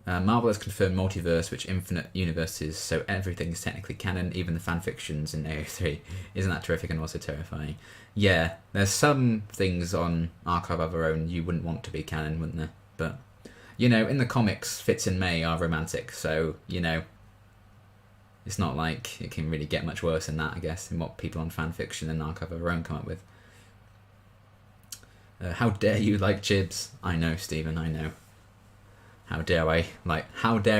Marvel has confirmed multiverse, which infinite universes, so everything is technically canon, even the fanfictions in AO3. Isn't that terrific and also terrifying? Yeah, there's some things on Archive of Our Own you wouldn't want to be canon, wouldn't there? But, you know, in the comics, Fitz and May are romantic, so, you know, it's not like it can really get much worse than that, I guess, in what people on fanfiction and Archive of Our Own come up with. How dare you like Chibs? I know, Stephen, I know. How dare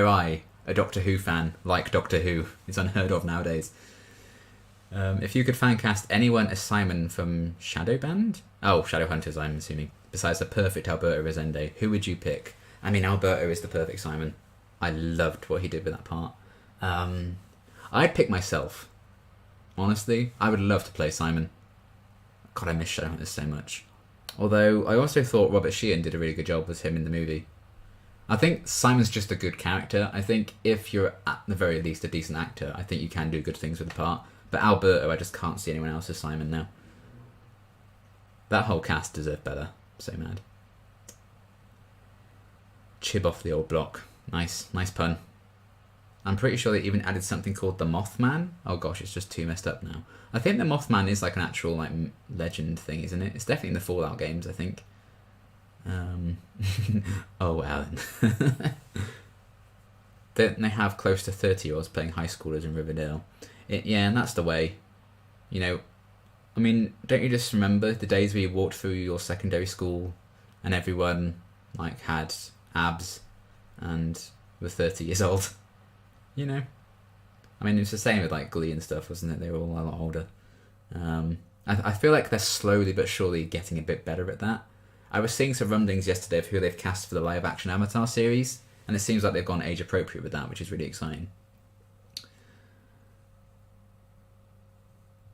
I, a Doctor Who fan, like Doctor Who? It's unheard of nowadays. If you could fancast anyone as Simon from Shadowband? Oh, Shadowhunters, I'm assuming. Besides the perfect Alberto Resende, who would you pick? I mean, Alberto is the perfect Simon. I loved what he did with that part. I'd pick myself. Honestly, I would love to play Simon. God, I miss Shadowhunters so much. Although, I also thought Robert Sheehan did a really good job as him in the movie. I think Simon's just a good character. I think if you're at the very least a decent actor, I think you can do good things with the part. But Alberto, I just can't see anyone else as Simon now. That whole cast deserved better. So mad. Chib off the old block. Nice pun. I'm pretty sure they even added something called the Mothman. Oh gosh, it's just too messed up now. I think the Mothman is like an actual like legend thing, isn't it? It's definitely in the Fallout games, I think. Um, oh, Alan. They have close to 30-year-olds playing high schoolers in Riverdale. Yeah, and that's the way. You know, I mean, don't you just remember the days where you walked through your secondary school and everyone, like, had abs and were 30 years old? You know? I mean, it's the same with, like, Glee and stuff, wasn't it? They were all a lot older. I feel like they're slowly but surely getting a bit better at that. I was seeing some rumblings yesterday of who they've cast for the live-action Avatar series, and it seems like they've gone age-appropriate with that, which is really exciting.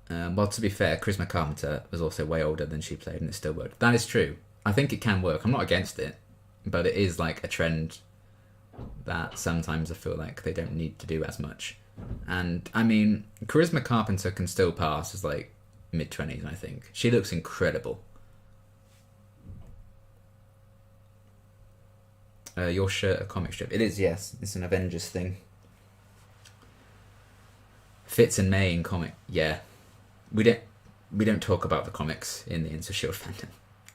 Well, to be fair, Charisma Carpenter was also way older than she played, and it still worked. That is true. I think it can work. I'm not against it, but it is like a trend that sometimes I feel like they don't need to do as much. And, I mean, Charisma Carpenter can still pass as, like, mid-20s, I think. She looks incredible. Your shirt a comic strip? It is, yes. It's an Avengers thing. Fitz and May in comic. Yeah. We don't talk about the comics in the Into S.H.I.E.L.D. fandom.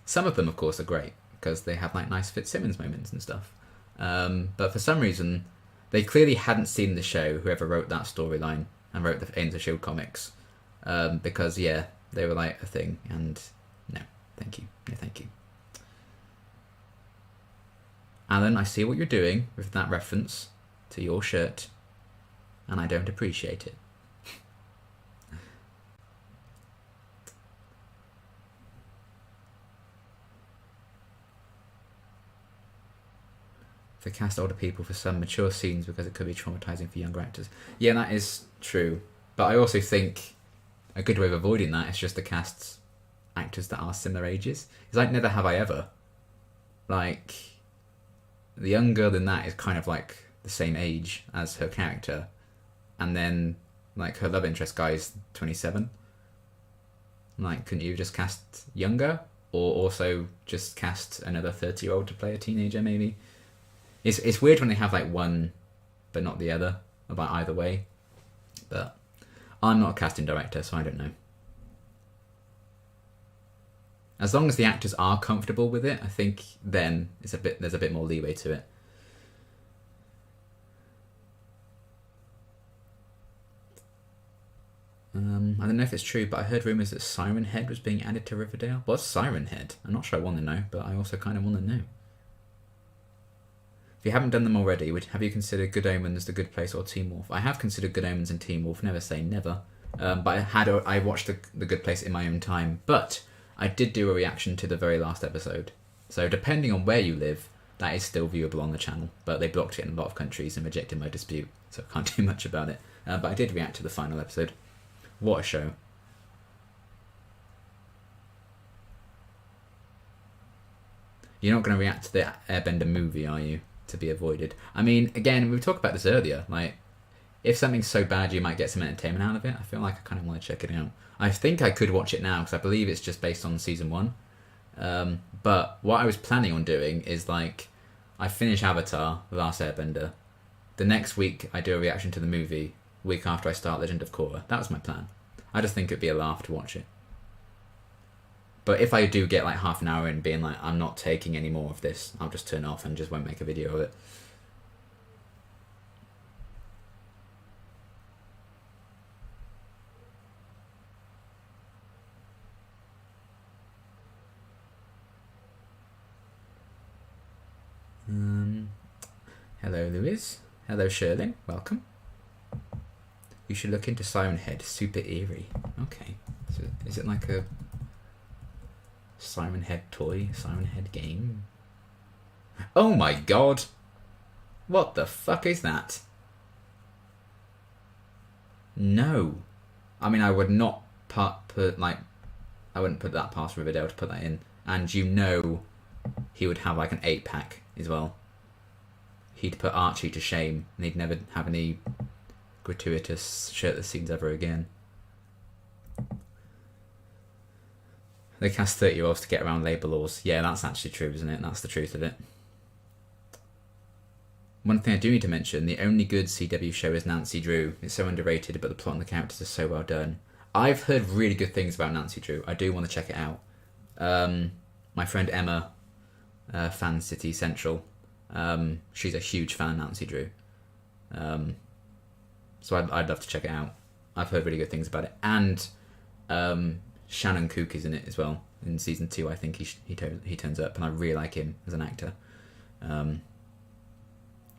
Some of them, of course, are great, because they have, like, nice Fitzsimmons moments and stuff. But for some reason, they clearly hadn't seen the show, whoever wrote that storyline and wrote the Into S.H.I.E.L.D. comics. Because, yeah, they were, like, a thing, and no, thank you. No, thank you. Alan, I see what you're doing with that reference to your shirt, and I don't appreciate it. They cast older people for some mature scenes because it could be traumatizing for younger actors. Yeah, that is true. But I also think a good way of avoiding that is just to cast actors that are similar ages. It's like Never Have I Ever. Like, the young girl in that is kind of like the same age as her character. And then, like, her love interest guy is 27. Like, couldn't you just cast younger? Or also just cast another 30-year-old to play a teenager, maybe? It's weird when they have, like, one but not the other, about either way. But I'm not a casting director, so I don't know. As long as the actors are comfortable with it, I think then there's a bit more leeway to it. I don't know if it's true, but I heard rumours that Siren Head was being added to Riverdale. What's Siren Head? I'm not sure I want to know, but I also kind of want to know. If you haven't done them already, have you considered Good Omens, The Good Place, or Teen Wolf? I have considered Good Omens and Teen Wolf, never say never. But I watched The Good Place in my own time, but I did do a reaction to the very last episode. So depending on where you live, that is still viewable on the channel, but they blocked it in a lot of countries and rejected my dispute, so I can't do much about it. But I did react to the final episode. What a show. You're not going to react to the Airbender movie, are you? To be avoided. I mean, again, we talked about this earlier, like, if something's so bad you might get some entertainment out of it, I feel like I kind of want to check it out. I think I could watch it now, because I believe it's just based on season 1. But what I was planning on doing is, like, I finish Avatar, The Last Airbender. The next week, I do a reaction to the movie. Week after I start Legend of Korra. That was my plan. I just think it'd be a laugh to watch it. But if I do get like half an hour in being like, I'm not taking any more of this, I'll just turn off and just won't make a video of it. Hello, Lewis. Hello, Sherlin. Welcome. You should look into Siren Head. Super eerie. Okay. So is it like a Siren Head toy? Siren Head game? Oh my god! What the fuck is that? No. I mean, I would not I wouldn't put that past Riverdale to put that in. And you know he would have like an 8-pack as well. He'd put Archie to shame, and he'd never have any gratuitous shirtless scenes ever again. They cast 30-year-olds to get around labour laws. Yeah, that's actually true, isn't it? That's the truth of it. One thing I do need to mention, the only good CW show is Nancy Drew. It's so underrated, but the plot and the characters are so well done. I've heard really good things about Nancy Drew. I do want to check it out. My friend Emma Fan City Central. She's a huge fan of Nancy Drew. So I'd love to check it out. I've heard really good things about it. And Shannon Kook is in it as well. In season 2, I think he turns up, and I really like him as an actor.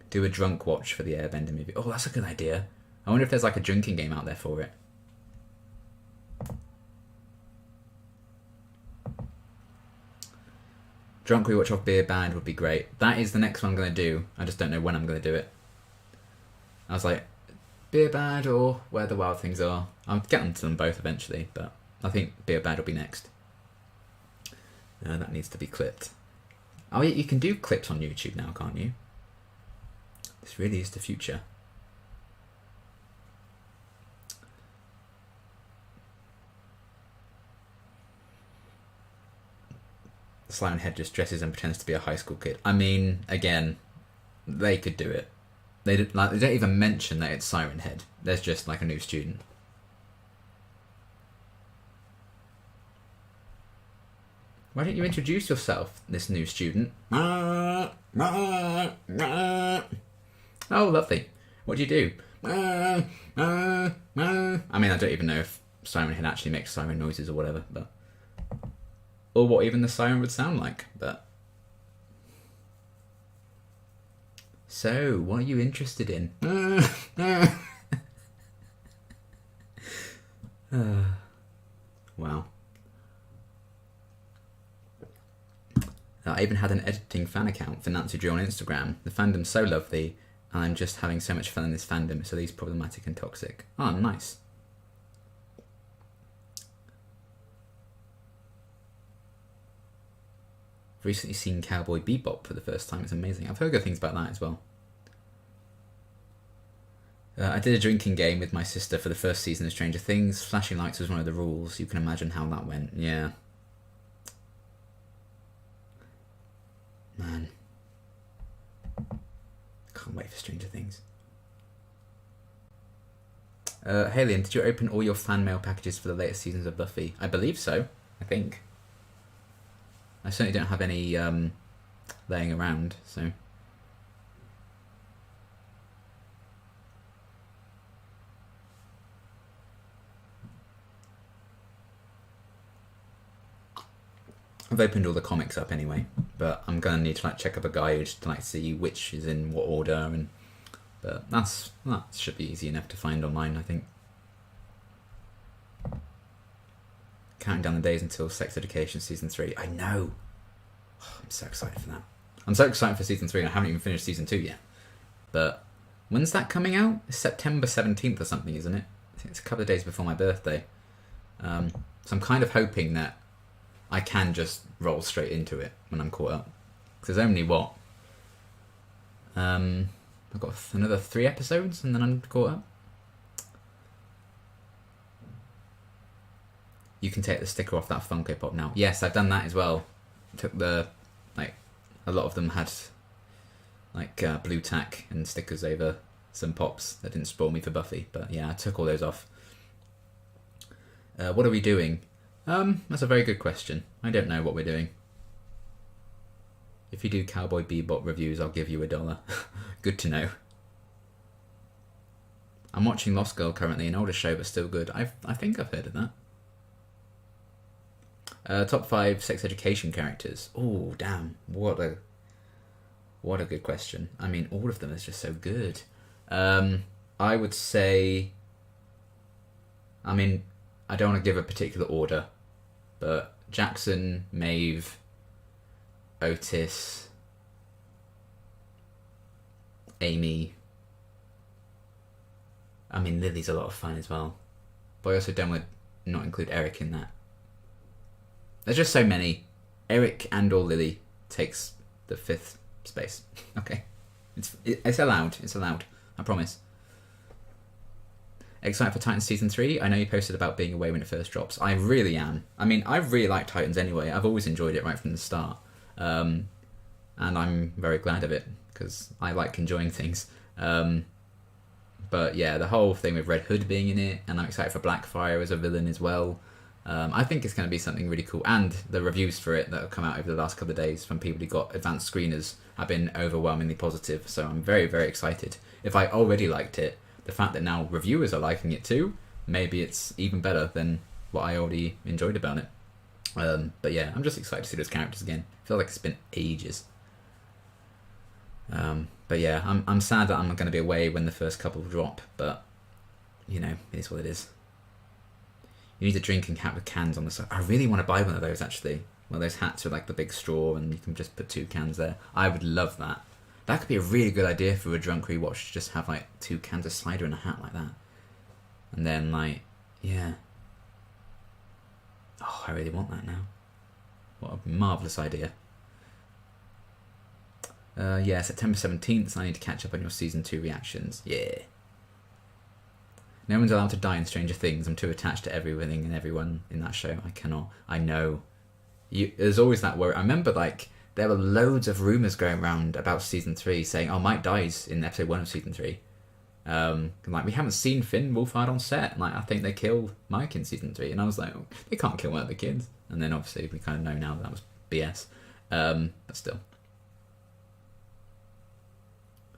Do a drunk watch for the Airbender movie. Oh, that's a good idea. I wonder if there's like a drinking game out there for it. Drunk rewatch of Beer Bad would be great. That is the next one I'm going to do. I just don't know when I'm going to do it. I was like, Beer Bad or Where the Wild Things Are. I'll get onto them both eventually, but I think Beer Bad will be next. That needs to be clipped. Oh yeah, you can do clips on YouTube now, can't you? This really is the future. Siren Head just dresses and pretends to be a high school kid. I mean, again, they could do it. They don't even mention that it's Siren Head. There's just like a new student. Why don't you introduce yourself, this new student? Oh, lovely. What do you do? I mean, I don't even know if Siren Head actually makes siren noises or whatever, but... Or what even the siren would sound like, but... So, what are you interested in? Wow. I even had an editing fan account for Nancy Drew on Instagram. The fandom's so lovely, and I'm just having so much fun in this fandom, so these problematic and toxic. Oh, nice. Recently seen Cowboy Bebop for the first time. It's amazing. I've heard good things about that as well. I did a drinking game with my sister for the first season of Stranger Things. Flashing lights was one of the rules. You can imagine how that went. Yeah. Man. Can't wait for Stranger Things. Halion, did you open all your fan mail packages for the latest seasons of Buffy? I believe so. I think. I certainly don't have any laying around, so... I've opened all the comics up anyway, but I'm gonna need to like check up a guide to like see which is in what order, and but that should be easy enough to find online, I think. Counting down the days until Sex Education season 3. I know. Oh, I'm so excited for that. I'm so excited for season 3, and I haven't even finished season 2 yet. But when's that coming out? It's September 17th or something, isn't it? I think it's a couple of days before my birthday. So I'm kind of hoping that I can just roll straight into it when I'm caught up. Because there's only what? I've got another 3 episodes and then I'm caught up. You can take the sticker off that Funko Pop now. Yes, I've done that as well. Took the, like, a lot of them had, like, blue tack and stickers over some pops that didn't spoil me for Buffy. But yeah, I took all those off. What are we doing? That's a very good question. I don't know what we're doing. If you do Cowboy Bebop reviews, I'll give you $1. Good to know. I'm watching Lost Girl currently, an older show but still good. I think I've heard of that. Top 5 sex education characters. Oh, damn. What a good question. I mean, all of them is just so good. I would say... I mean, I don't want to give a particular order, but Jackson, Maeve, Otis, Amy. I mean, Lily's a lot of fun as well. But I also don't want to not include Eric in that. There's just so many. Eric and or Lily takes the 5th space. Okay. It's allowed. It's allowed. I promise. Excited for Titans Season 3? I know you posted about being away when it first drops. I really am. I mean, I really like Titans anyway. I've always enjoyed it right from the start. And I'm very glad of it, because I like enjoying things. But yeah, the whole thing with Red Hood being in it, and I'm excited for Blackfire as a villain as well. I think it's going to be something really cool, and the reviews for it that have come out over the last couple of days from people who got advanced screeners have been overwhelmingly positive. So I'm very, very excited. If I already liked it, the fact that now reviewers are liking it too, maybe it's even better than what I already enjoyed about it. But yeah, I'm just excited to see those characters again. I feel like it's been ages. But yeah, I'm sad that I'm going to be away when the first couple drop, but you know, it is what it is. You need a drinking hat with cans on the side. I really want to buy one of those, actually. One of those hats with like the big straw and you can just put 2 cans there. I would love that. That could be a really good idea for a drunk rewatch. Just have like 2 cans of cider in a hat like that. And then like, yeah. Oh, I really want that now. What a marvellous idea. Yeah, September 17th, so I need to catch up on your Season 2 reactions. Yeah. No one's allowed to die in Stranger Things. I'm too attached to everything and everyone in that show. I cannot. I know. There's always that worry. I remember, like, there were loads of rumours going around about Season 3 saying, oh, Mike dies in Episode 1 of Season 3. Like, we haven't seen Finn Wolfhard on set. Like, I think they killed Mike in Season 3. And I was like, oh, they can't kill one of the kids. And then, obviously, we kind of know now that was BS. But still.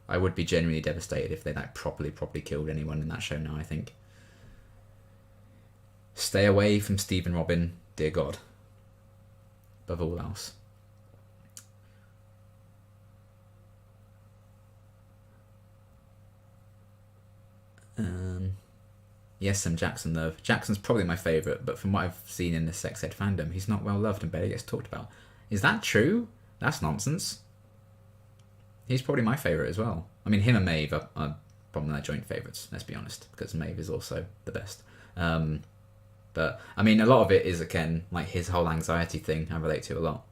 I would be genuinely devastated if they like properly killed anyone in that show now, I think. Stay away from Steve and Robin, dear God. Above all else. Yes, Sam Jackson love. Jackson's probably my favourite, but from what I've seen in the sex ed fandom, he's not well loved and barely gets talked about. Is that true? That's nonsense. He's probably my favourite as well. I mean, him and Maeve are probably my joint favourites, let's be honest, because Maeve is also the best. But, I mean, a lot of it is, again, like his whole anxiety thing I relate to a lot.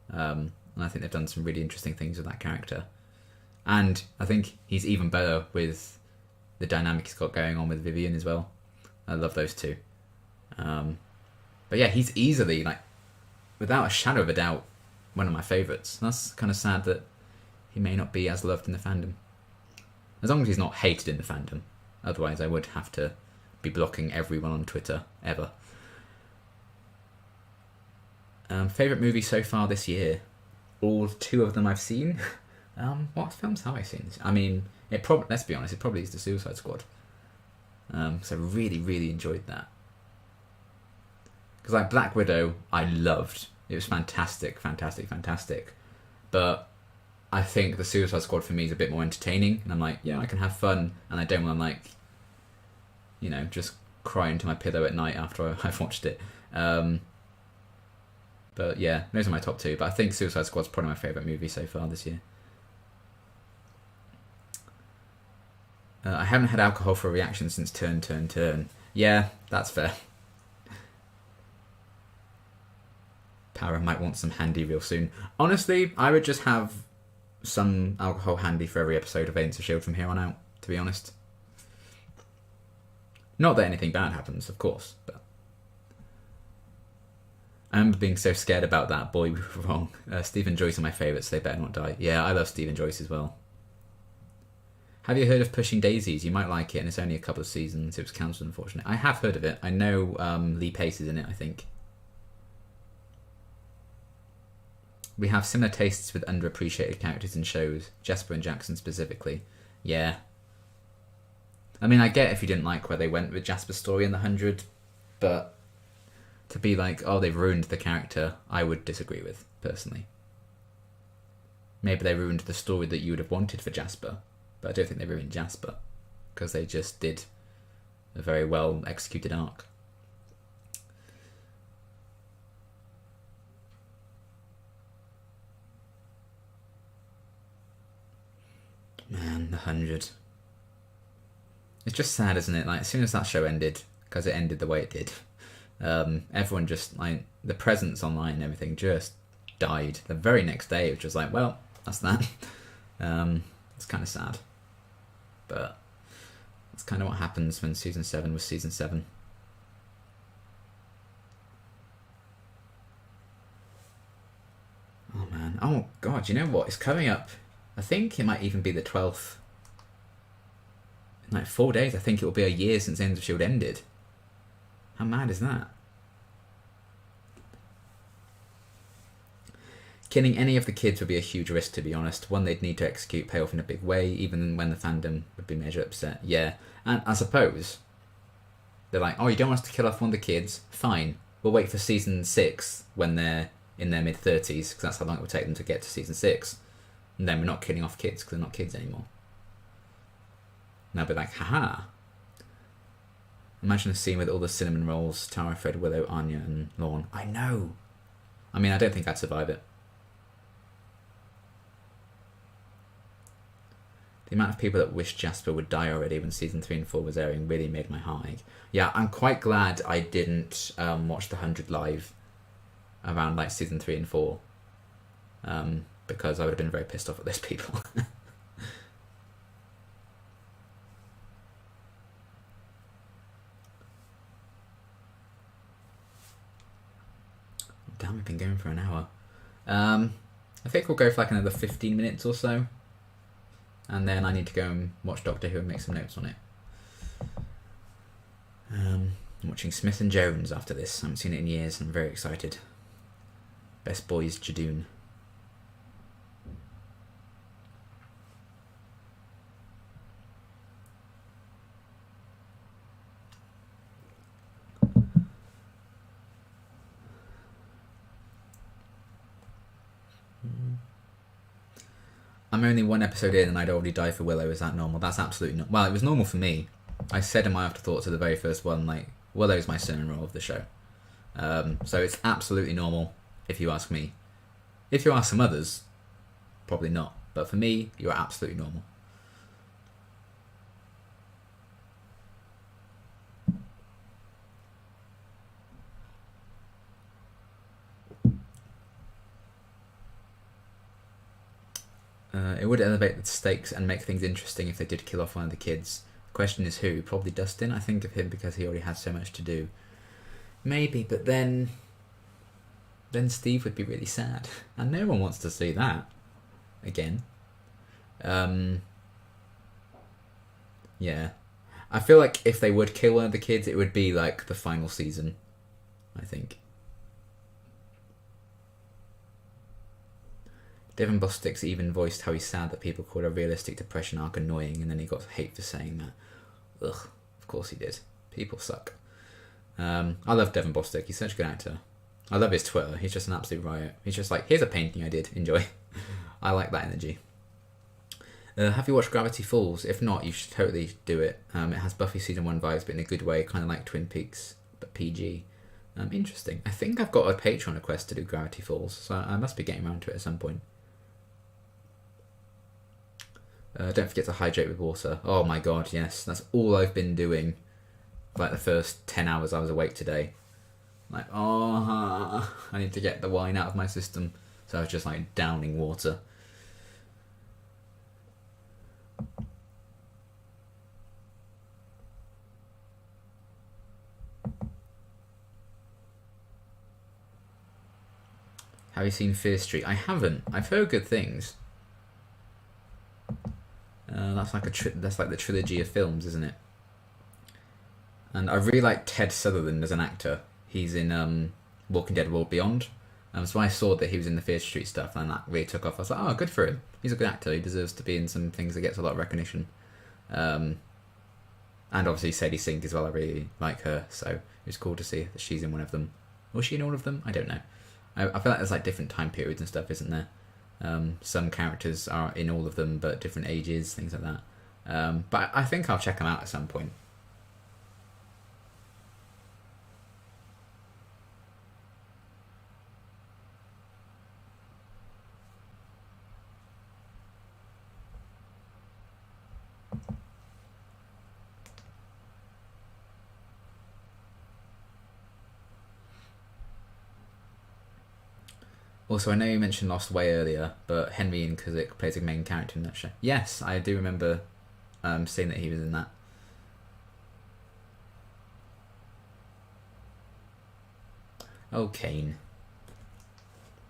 And I think they've done some really interesting things with that character. And I think he's even better with the dynamic he's got going on with Vivian as well. I love those two. But yeah, he's easily, like, without a shadow of a doubt, one of my favourites. That's kind of sad that he may not be as loved in the fandom. As long as he's not hated in the fandom. Otherwise, I would have to be blocking everyone on Twitter, ever. Favourite movie so far this year? All 2 of them I've seen. What films have I seen? I mean, let's be honest, it probably is The Suicide Squad. So I really, really enjoyed that. Because like Black Widow, I loved. It was fantastic. But I think The Suicide Squad for me is a bit more entertaining, and I'm like, yeah, I can have fun, and I don't want to, like, you know, just cry into my pillow at night after I've watched it. But yeah, those are my top 2, but I think Suicide Squad's probably my favourite movie so far this year. I haven't had alcohol for a reaction since Turn. Yeah, that's fair. Para might want some handy real soon. Honestly, I would just have some alcohol handy for every episode of Agents of S.H.I.E.L.D. from here on out, to be honest. Not that anything bad happens, of course, but I remember being so scared about that boy we were wrong. Stephen Joyce are my favourites, so they better not die. Yeah, I love Stephen Joyce as well. Have you heard of Pushing Daisies? You might like it, and it's only a couple of seasons. It was cancelled, unfortunately. I have heard of it. I know Lee Pace is in it, I think. We have similar tastes with underappreciated characters in shows. Jasper and Jackson specifically. Yeah. I mean, I get if you didn't like where they went with Jasper's story in The 100, but to be like, oh, they've ruined the character, I would disagree with, personally. Maybe they ruined the story that you would have wanted for Jasper, but I don't think they ruined Jasper, because they just did a very well executed arc. Man, The 100. It's just sad, isn't it? Like, as soon as that show ended, because it ended the way it did, everyone just, like, the presence online and everything just died. The very next day, it was just like, well, that's that. It's kind of sad. But that's kind of what happens when Season 7 was Season 7. Oh, man. Oh, God, you know what? It's coming up. I think it might even be the 12th. In like 4 days, I think it will be a year since Agents of S.H.I.E.L.D. ended. How mad is that? Killing any of the kids would be a huge risk, to be honest. One they'd need to execute, pay off in a big way, even when the fandom would be major upset. Yeah, and I suppose they're like, oh, you don't want us to kill off one of the kids? Fine, we'll wait for season 6 when they're in their mid-30s, because that's how long it would take them to get to season 6. And then we're not killing off kids, because they're not kids anymore. And they'll be like, haha. Imagine a scene with all the cinnamon rolls, Tara, Fred, Willow, Anya, and Lorne. I know. I mean, I don't think I'd survive it. The amount of people that wish Jasper would die already when season 3 and 4 was airing really made my heart ache. Yeah, I'm quite glad I didn't watch the 100 live around like season 3 and 4, because I would have been very pissed off at those people. Damn, we've been going for an hour. I think we'll go for like another 15 minutes or so. And then I need to go and watch Doctor Who and make some notes on it. I'm watching Smith and Jones after this. I haven't seen it in years and I'm very excited. Best Boys Judoon. I'm only one episode in and I'd already die for Willow. Is that normal? That's absolutely not. Well, it was normal for me. I said in my afterthoughts of the very first one, like, Willow's my cinnamon roll of the show. So it's absolutely normal, if you ask me. If you ask some others, probably not. But for me, you're absolutely normal. It would elevate the stakes and make things interesting if they did kill off one of the kids. The question is who? Probably Dustin. I think of him because he already has so much to do. Maybe, but then Steve would be really sad. And no one wants to see that again. Yeah. I feel like if they would kill one of the kids, it would be like the final season, I think. Devin Bosticks even voiced how he's sad that people called a realistic depression arc annoying, and then he got hate for saying that. Ugh, of course he did. People suck. I love Devin Bostick. He's such a good actor. I love his Twitter. He's just an absolute riot. He's just like, here's a painting I did. Enjoy. I like that energy. Have you watched Gravity Falls? If not, you should totally do it. It has Buffy Season 1 vibes, but in a good way, kind of like Twin Peaks, but PG. Interesting. I think I've got a Patreon request to do Gravity Falls, so I must be getting around to it at some point. Don't forget to hydrate with water. Oh my god, yes. That's all I've been doing like the first 10 hours I was awake today. Like, I need to get the wine out of my system. So I was just like downing water. Have you seen Fear Street? I haven't. I've heard good things. That's like the trilogy of films, isn't it? And I really like Ted Sutherland as an actor. He's in Walking Dead World Beyond. So I saw that he was in the Fear Street stuff, and that really took off. I was like, oh, good for him. He's a good actor. He deserves to be in some things that gets a lot of recognition. And obviously Sadie Sink as well. I really like her, so it was cool to see that she's in one of them. Was she in all of them? I don't know. I feel like there's like different time periods and stuff, isn't there? Some characters are in all of them, but different ages, things like that. But I think I'll check them out at some point. Also, I know you mentioned Lost Way earlier, but Henry Ian Cusick plays a main character in that show. Yes, I do remember seeing that he was in that. Oh, Kane.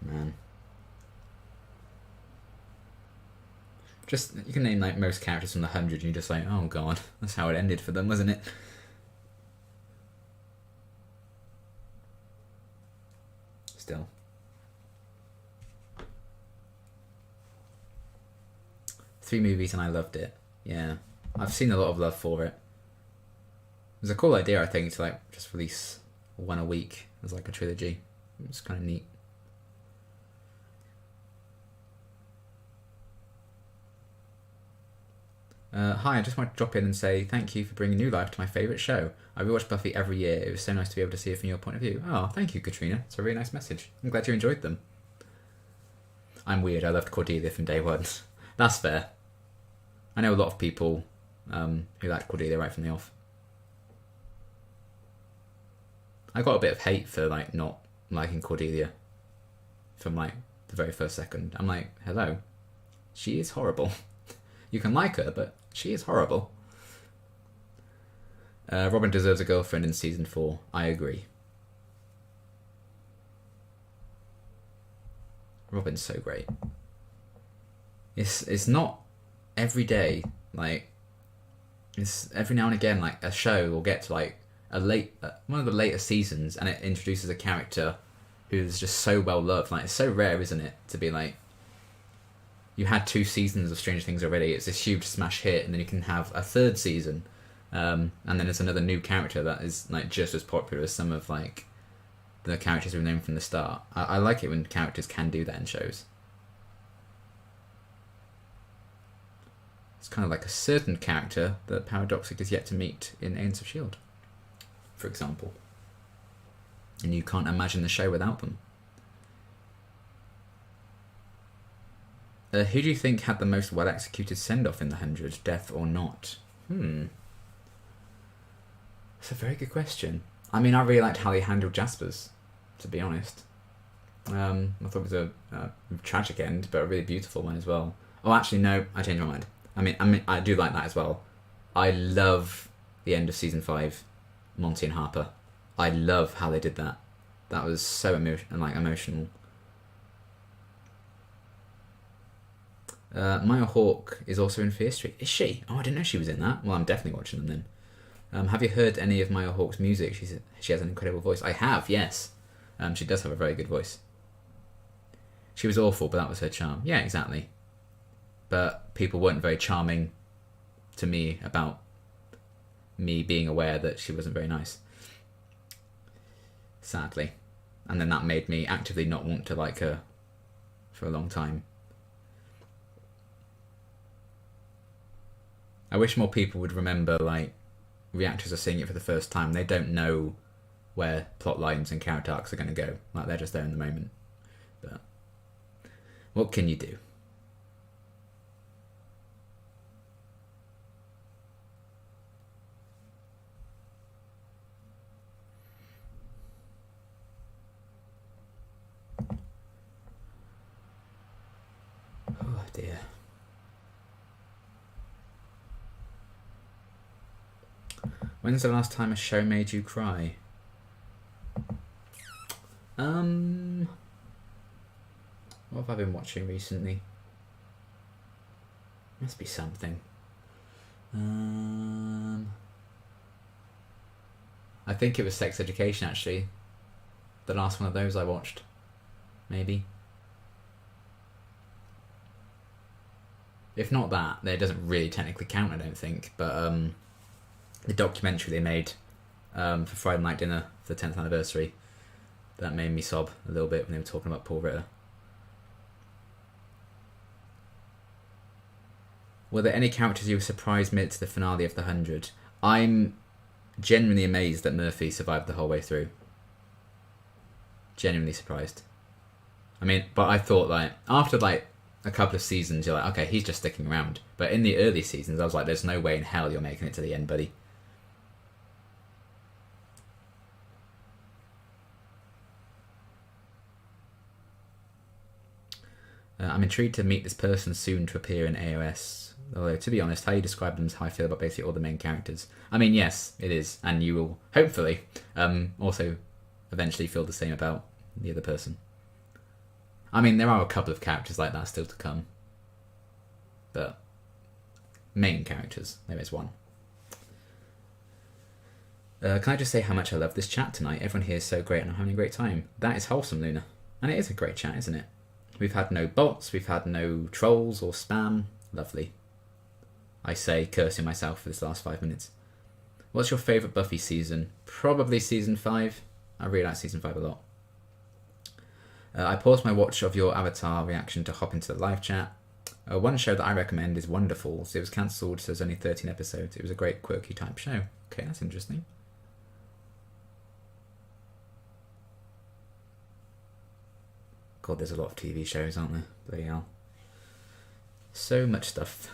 Man. Just, you can name like most characters from the 100 and you're just like, oh god, that's how it ended for them, wasn't it? Still. 3 movies and I loved it. Yeah, I've seen a lot of love for it. It was a cool idea, I think, to like just release one a week as like a trilogy. It's kind of neat. Hi, I just want to drop in and say thank you for bringing new life to my favourite show. I rewatch Buffy every year. It was so nice to be able to see it from your point of view. Oh, thank you, Katrina. It's a really nice message. I'm glad you enjoyed them. I'm weird. I loved Cordelia from day one. That's fair. I know a lot of people who liked Cordelia right from the off. I got a bit of hate for like not liking Cordelia from like the very first second. I'm like, hello, she is horrible. You can like her, but she is horrible. Robin deserves a girlfriend in season 4. I agree. Robin's so great. It's not every day, like it's every now and again like a show will get to like one of the later seasons and it introduces a character who's just so well loved. Like it's so rare, isn't it, to be like, you had 2 seasons of Stranger Things already, it's this huge smash hit, and then you can have a 3rd season, and then there's another new character that is like just as popular as some of like the characters we've known from the start. I like it when characters can do that in shows. It's kind of like a certain character that Paradoxic is yet to meet in Agents of S.H.I.E.L.D., for example. And you can't imagine the show without them. Who do you think had the most well-executed send-off in the 100, death or not? That's a very good question. I mean, I really liked how they handled Jasper's, to be honest. I thought it was a tragic end, but a really beautiful one as well. Oh, actually, no, I changed my mind. I mean, I do like that as well. I love the end of season 5, Monty and Harper. I love how they did that. That was so emotional. Maya Hawke is also in Fear Street. Is she? Oh, I didn't know she was in that. Well, I'm definitely watching them then. Have you heard any of Maya Hawke's music? She has an incredible voice. I have, yes. She does have a very good voice. She was awful, but that was her charm. Yeah, exactly. But people weren't very charming to me about me being aware that she wasn't very nice. Sadly. And then that made me actively not want to like her for a long time. I wish more people would remember, like, reactors are seeing it for the first time. They don't know where plot lines and character arcs are going to go. Like, they're just there in the moment. But what can you do? Oh dear. When's the last time a show made you cry? What have I been watching recently? Must be something. I think it was Sex Education, actually. The last one of those I watched. Maybe. If not that, then it doesn't really technically count, I don't think. But the documentary they made for Friday Night Dinner for the 10th anniversary, that made me sob a little bit when they were talking about Paul Ritter. Were there any characters you were surprised made it to the finale of the 100? I'm genuinely amazed that Murphy survived the whole way through. Genuinely surprised. I mean, but I thought, like, after, like, a couple of seasons, you're like, okay, he's just sticking around. But in the early seasons, I was like, there's no way in hell you're making it to the end, buddy. I'm intrigued to meet this person soon to appear in AOS. Although, to be honest, how you describe them is how I feel about basically all the main characters. I mean, yes, it is. And you will, hopefully, also eventually feel the same about the other person. I mean, there are a couple of characters like that still to come. But main characters, there is one. Can I just say how much I love this chat tonight? Everyone here is so great and I'm having a great time. That is wholesome, Luna. And it is a great chat, isn't it? We've had no bots, we've had no trolls or spam. Lovely. I say, cursing myself for this last 5 minutes. What's your favourite Buffy season? Probably season 5. I really like season 5 a lot. I paused my watch of your Avatar reaction to hop into the live chat. One show that I recommend is Wonderfalls. It was cancelled, so there's only 13 episodes. It was a great, quirky type show. Okay, that's interesting. God, there's a lot of TV shows, aren't there? Bloody hell. So much stuff.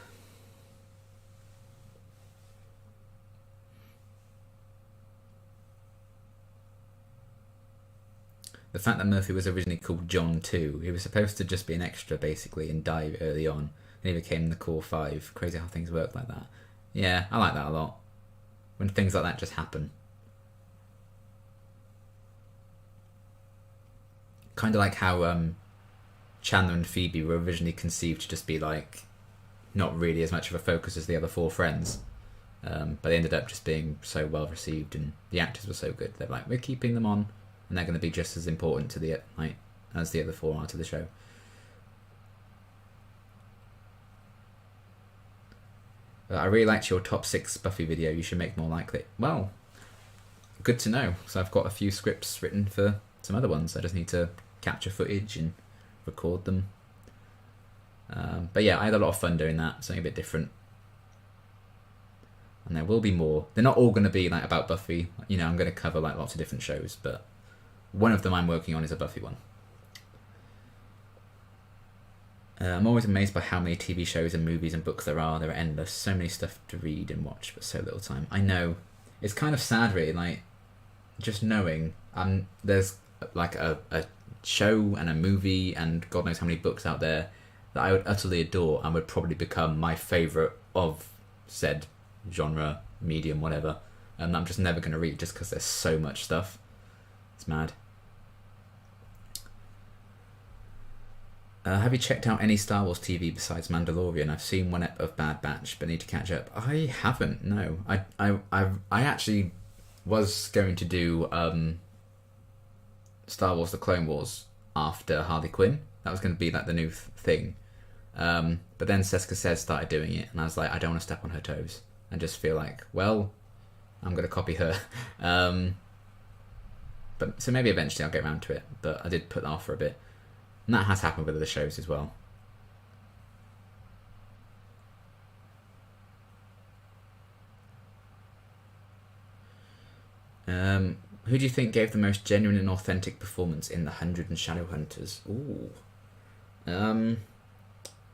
The fact that Murphy was originally called John too. He was supposed to just be an extra, basically, and die early on. And he became the core 5. Crazy how things work like that. Yeah, I like that a lot. When things like that just happen. Kind of like how Chandler and Phoebe were originally conceived to just be like not really as much of a focus as the other 4 friends, but they ended up just being so well received and the actors were so good. They're like, we're keeping them on, and they're going to be just as important to the as the other 4 are to the show. I really liked your top 6 Buffy video. You should make more like it. Well, good to know. So I've got a few scripts written for some other ones. I just need to capture footage and record them. But yeah, I had a lot of fun doing that. Something a bit different. And there will be more. They're not all going to be like about Buffy. You know, I'm going to cover like lots of different shows, but one of them I'm working on is a Buffy one. I'm always amazed by how many TV shows and movies and books there are. There are endless. So many stuff to read and watch, but so little time. I know. It's kind of sad, really. Like, just knowing there's like a show and a movie and God knows how many books out there that I would utterly adore and would probably become my favourite of said genre, medium, whatever. And I'm just never going to read just because there's so much stuff. It's mad. Have you checked out any Star Wars TV besides Mandalorian? I've seen one ep of Bad Batch, but need to catch up. I haven't. No, I actually was going to do Star Wars: The Clone Wars after Harley Quinn. That was going to be like the new thing. But then Seska Says started doing it, and I was like, I don't want to step on her toes, and just feel like, well, I'm going to copy her. But so maybe eventually I'll get around to it. But I did put that off for a bit. And that has happened with other shows as well. Who do you think gave the most genuine and authentic performance in The 100 and Shadowhunters? Ooh.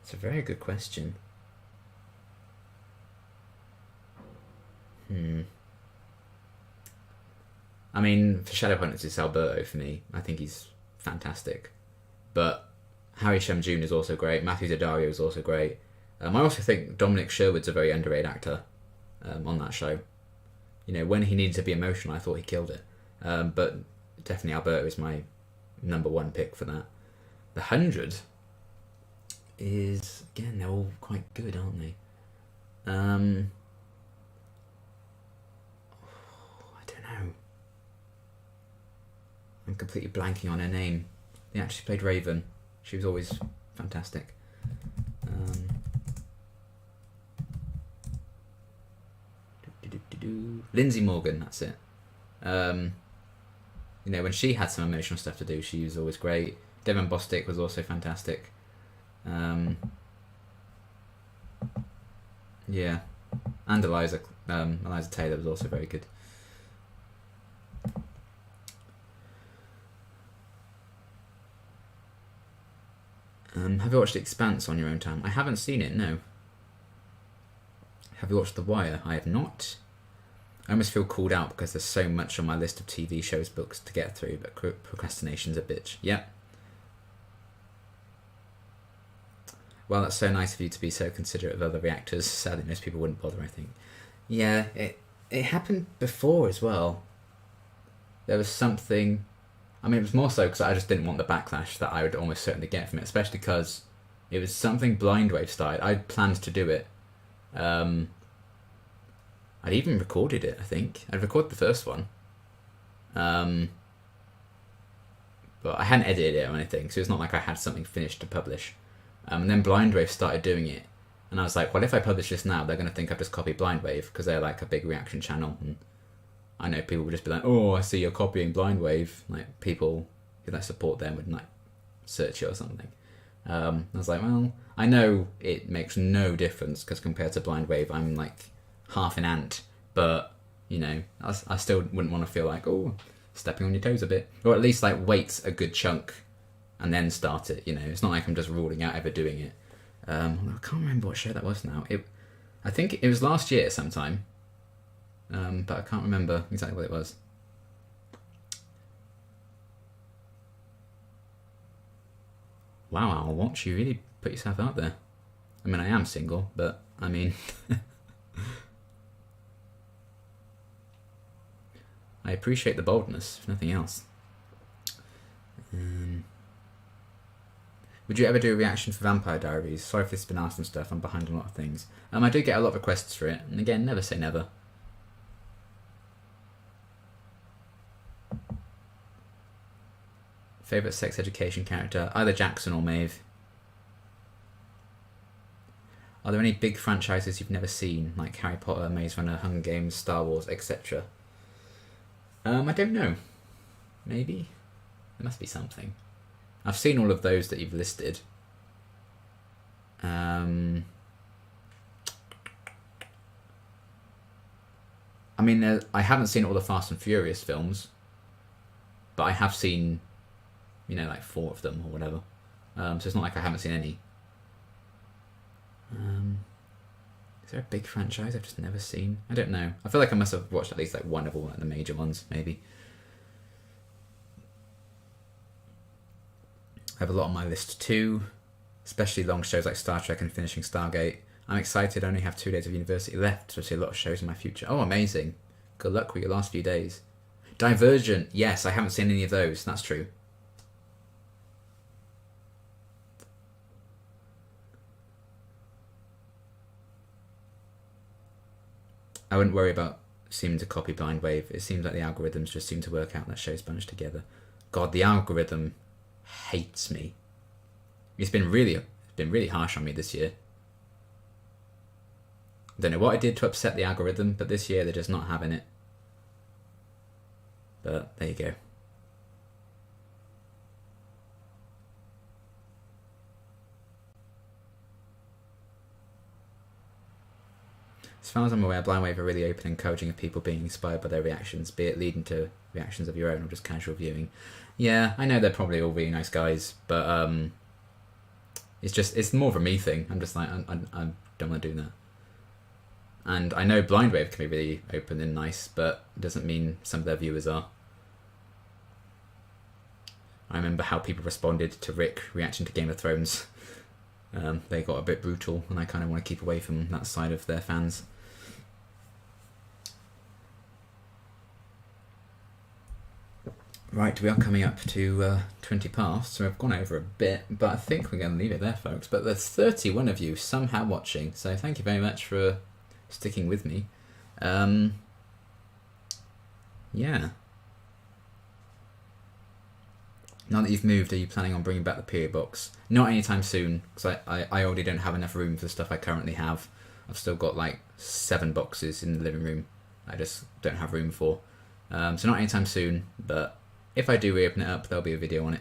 It's a very good question. I mean, for Shadowhunters, it's Alberto for me. I think he's fantastic. But Harry Shum Jr. is also great. Matthew Daddario is also great. I also think Dominic Sherwood's a very underrated actor on that show. You know, when he needed to be emotional, I thought he killed it. But definitely Alberto is my number 1 pick for that. The 100 is, again, they're all quite good, aren't they? I don't know. I'm completely blanking on her name. The actress played Raven. She was always fantastic. Lindsay Morgan, that's it. You know, when she had some emotional stuff to do, she was always great. Devon Bostick was also fantastic. Yeah. And Eliza Taylor was also very good. Have you watched The Expanse on your own time? I haven't seen it, no. Have you watched The Wire? I have not. I almost feel called out because there's so much on my list of TV shows, books to get through, but procrastination's a bitch. Yep. Well, that's so nice of you to be so considerate of other reactors. Sadly, most people wouldn't bother, I think. Yeah, it happened before as well. There was something... I mean, it was more so because I just didn't want the backlash that I would almost certainly get from it, especially because it was something Blindwave started. I'd planned to do it. I'd even recorded it, I think. I'd recorded the first one. But I hadn't edited it or anything, so it's not like I had something finished to publish. And then Blindwave started doing it. And I was like, well, if I publish this now, they're going to think I've just copied Blindwave because they're like a big reaction channel. And I know people would just be like, oh, I see you're copying Blindwave. Like people who like support them would like search it or something. I was like, well, I know it makes no difference because compared to Blindwave, I'm like half an ant. But, you know, I still wouldn't want to feel like, oh, stepping on your toes a bit. Or at least like wait a good chunk and then start it, you know. It's not like I'm just ruling out ever doing it. I can't remember what show that was now. I think it was last year sometime. But I can't remember exactly what it was. Wow, I'll watch you really put yourself out there. I mean, I am single, but I mean... I appreciate the boldness, if nothing else. Would you ever do a reaction for Vampire Diaries? Sorry if this has been asked and stuff, I'm behind on a lot of things. I do get a lot of requests for it, and again, never say never. Favourite sex education character? Either Jackson or Maeve. Are there any big franchises you've never seen, like Harry Potter, Maze Runner, Hunger Games, Star Wars, etc.? I don't know. Maybe? There must be something. I've seen all of those that you've listed. I mean, I haven't seen all the Fast and Furious films, but I have seen, you know, like 4 of them or whatever. So it's not like I haven't seen any. Is there a big franchise I've just never seen? I don't know. I feel like I must have watched at least like one of all the major ones, maybe. I have a lot on my list too, especially long shows like Star Trek and finishing Stargate. I'm excited, I only have 2 days of university left, so I see a lot of shows in my future. Oh, amazing. Good luck with your last few days. Divergent, yes, I haven't seen any of those, that's true. I wouldn't worry about seeming to copy Blindwave. It seems like the algorithms just seem to work out that shows bunch together. God, the algorithm hates me. It's been really harsh on me this year. I don't know what I did to upset the algorithm, but this year they're just not having it. But there you go. As far as I'm aware, Blindwave are really open, encouraging of people being inspired by their reactions, be it leading to reactions of your own or just casual viewing. Yeah, I know they're probably all really nice guys, but it's more of a me thing. I'm just like, I don't want to do that. And I know Blindwave can be really open and nice, but it doesn't mean some of their viewers are. I remember how people responded to Rick reacting to Game of Thrones. They got a bit brutal, and I kind of want to keep away from that side of their fans. Right, we are coming up to 20 past, so I've gone over a bit, but I think we're going to leave it there, folks. But there's 31 of you somehow watching, so thank you very much for sticking with me. Yeah. Now that you've moved, are you planning on bringing back the period box? Not anytime soon, because I already don't have enough room for the stuff I currently have. I've still got like 7 boxes in the living room I just don't have room for. So not anytime soon, but if I do reopen it up, there'll be a video on it.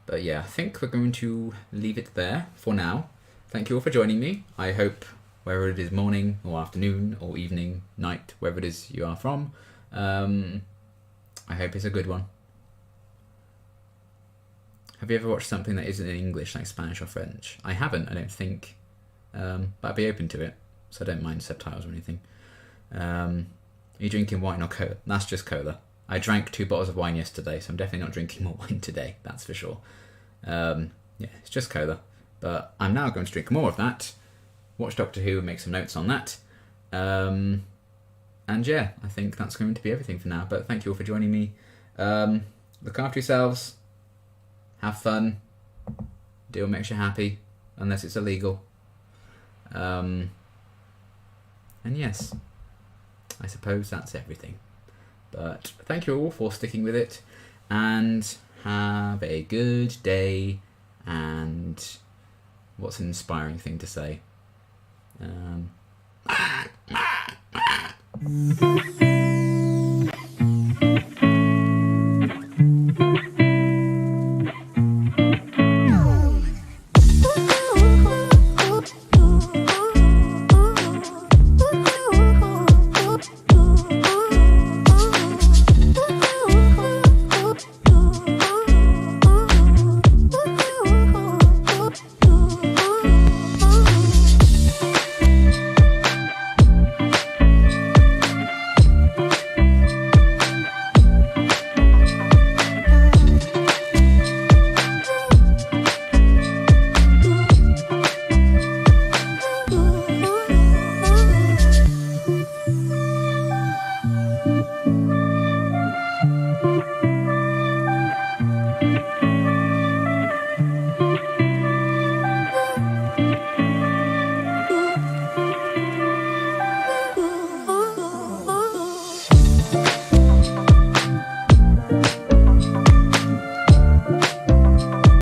But yeah, I think we're going to leave it there for now. Thank you all for joining me. I hope wherever it is, morning or afternoon or evening, night, wherever it is you are from, I hope it's a good one. Have you ever watched something that isn't in English, like Spanish or French? I haven't, I don't think, but I'd be open to it, so I don't mind subtitles or anything. Are you drinking wine or cola? That's just cola. I drank 2 bottles of wine yesterday, so I'm definitely not drinking more wine today, that's for sure. Yeah, it's just cola. But I'm now going to drink more of that, watch Doctor Who and make some notes on that. And yeah, I think that's going to be everything for now. But thank you all for joining me. Look after yourselves. Have fun. Do what makes you happy, unless it's illegal. And yes, I suppose that's everything. But thank you all for sticking with it, and Have a good day, and what's an inspiring thing to say?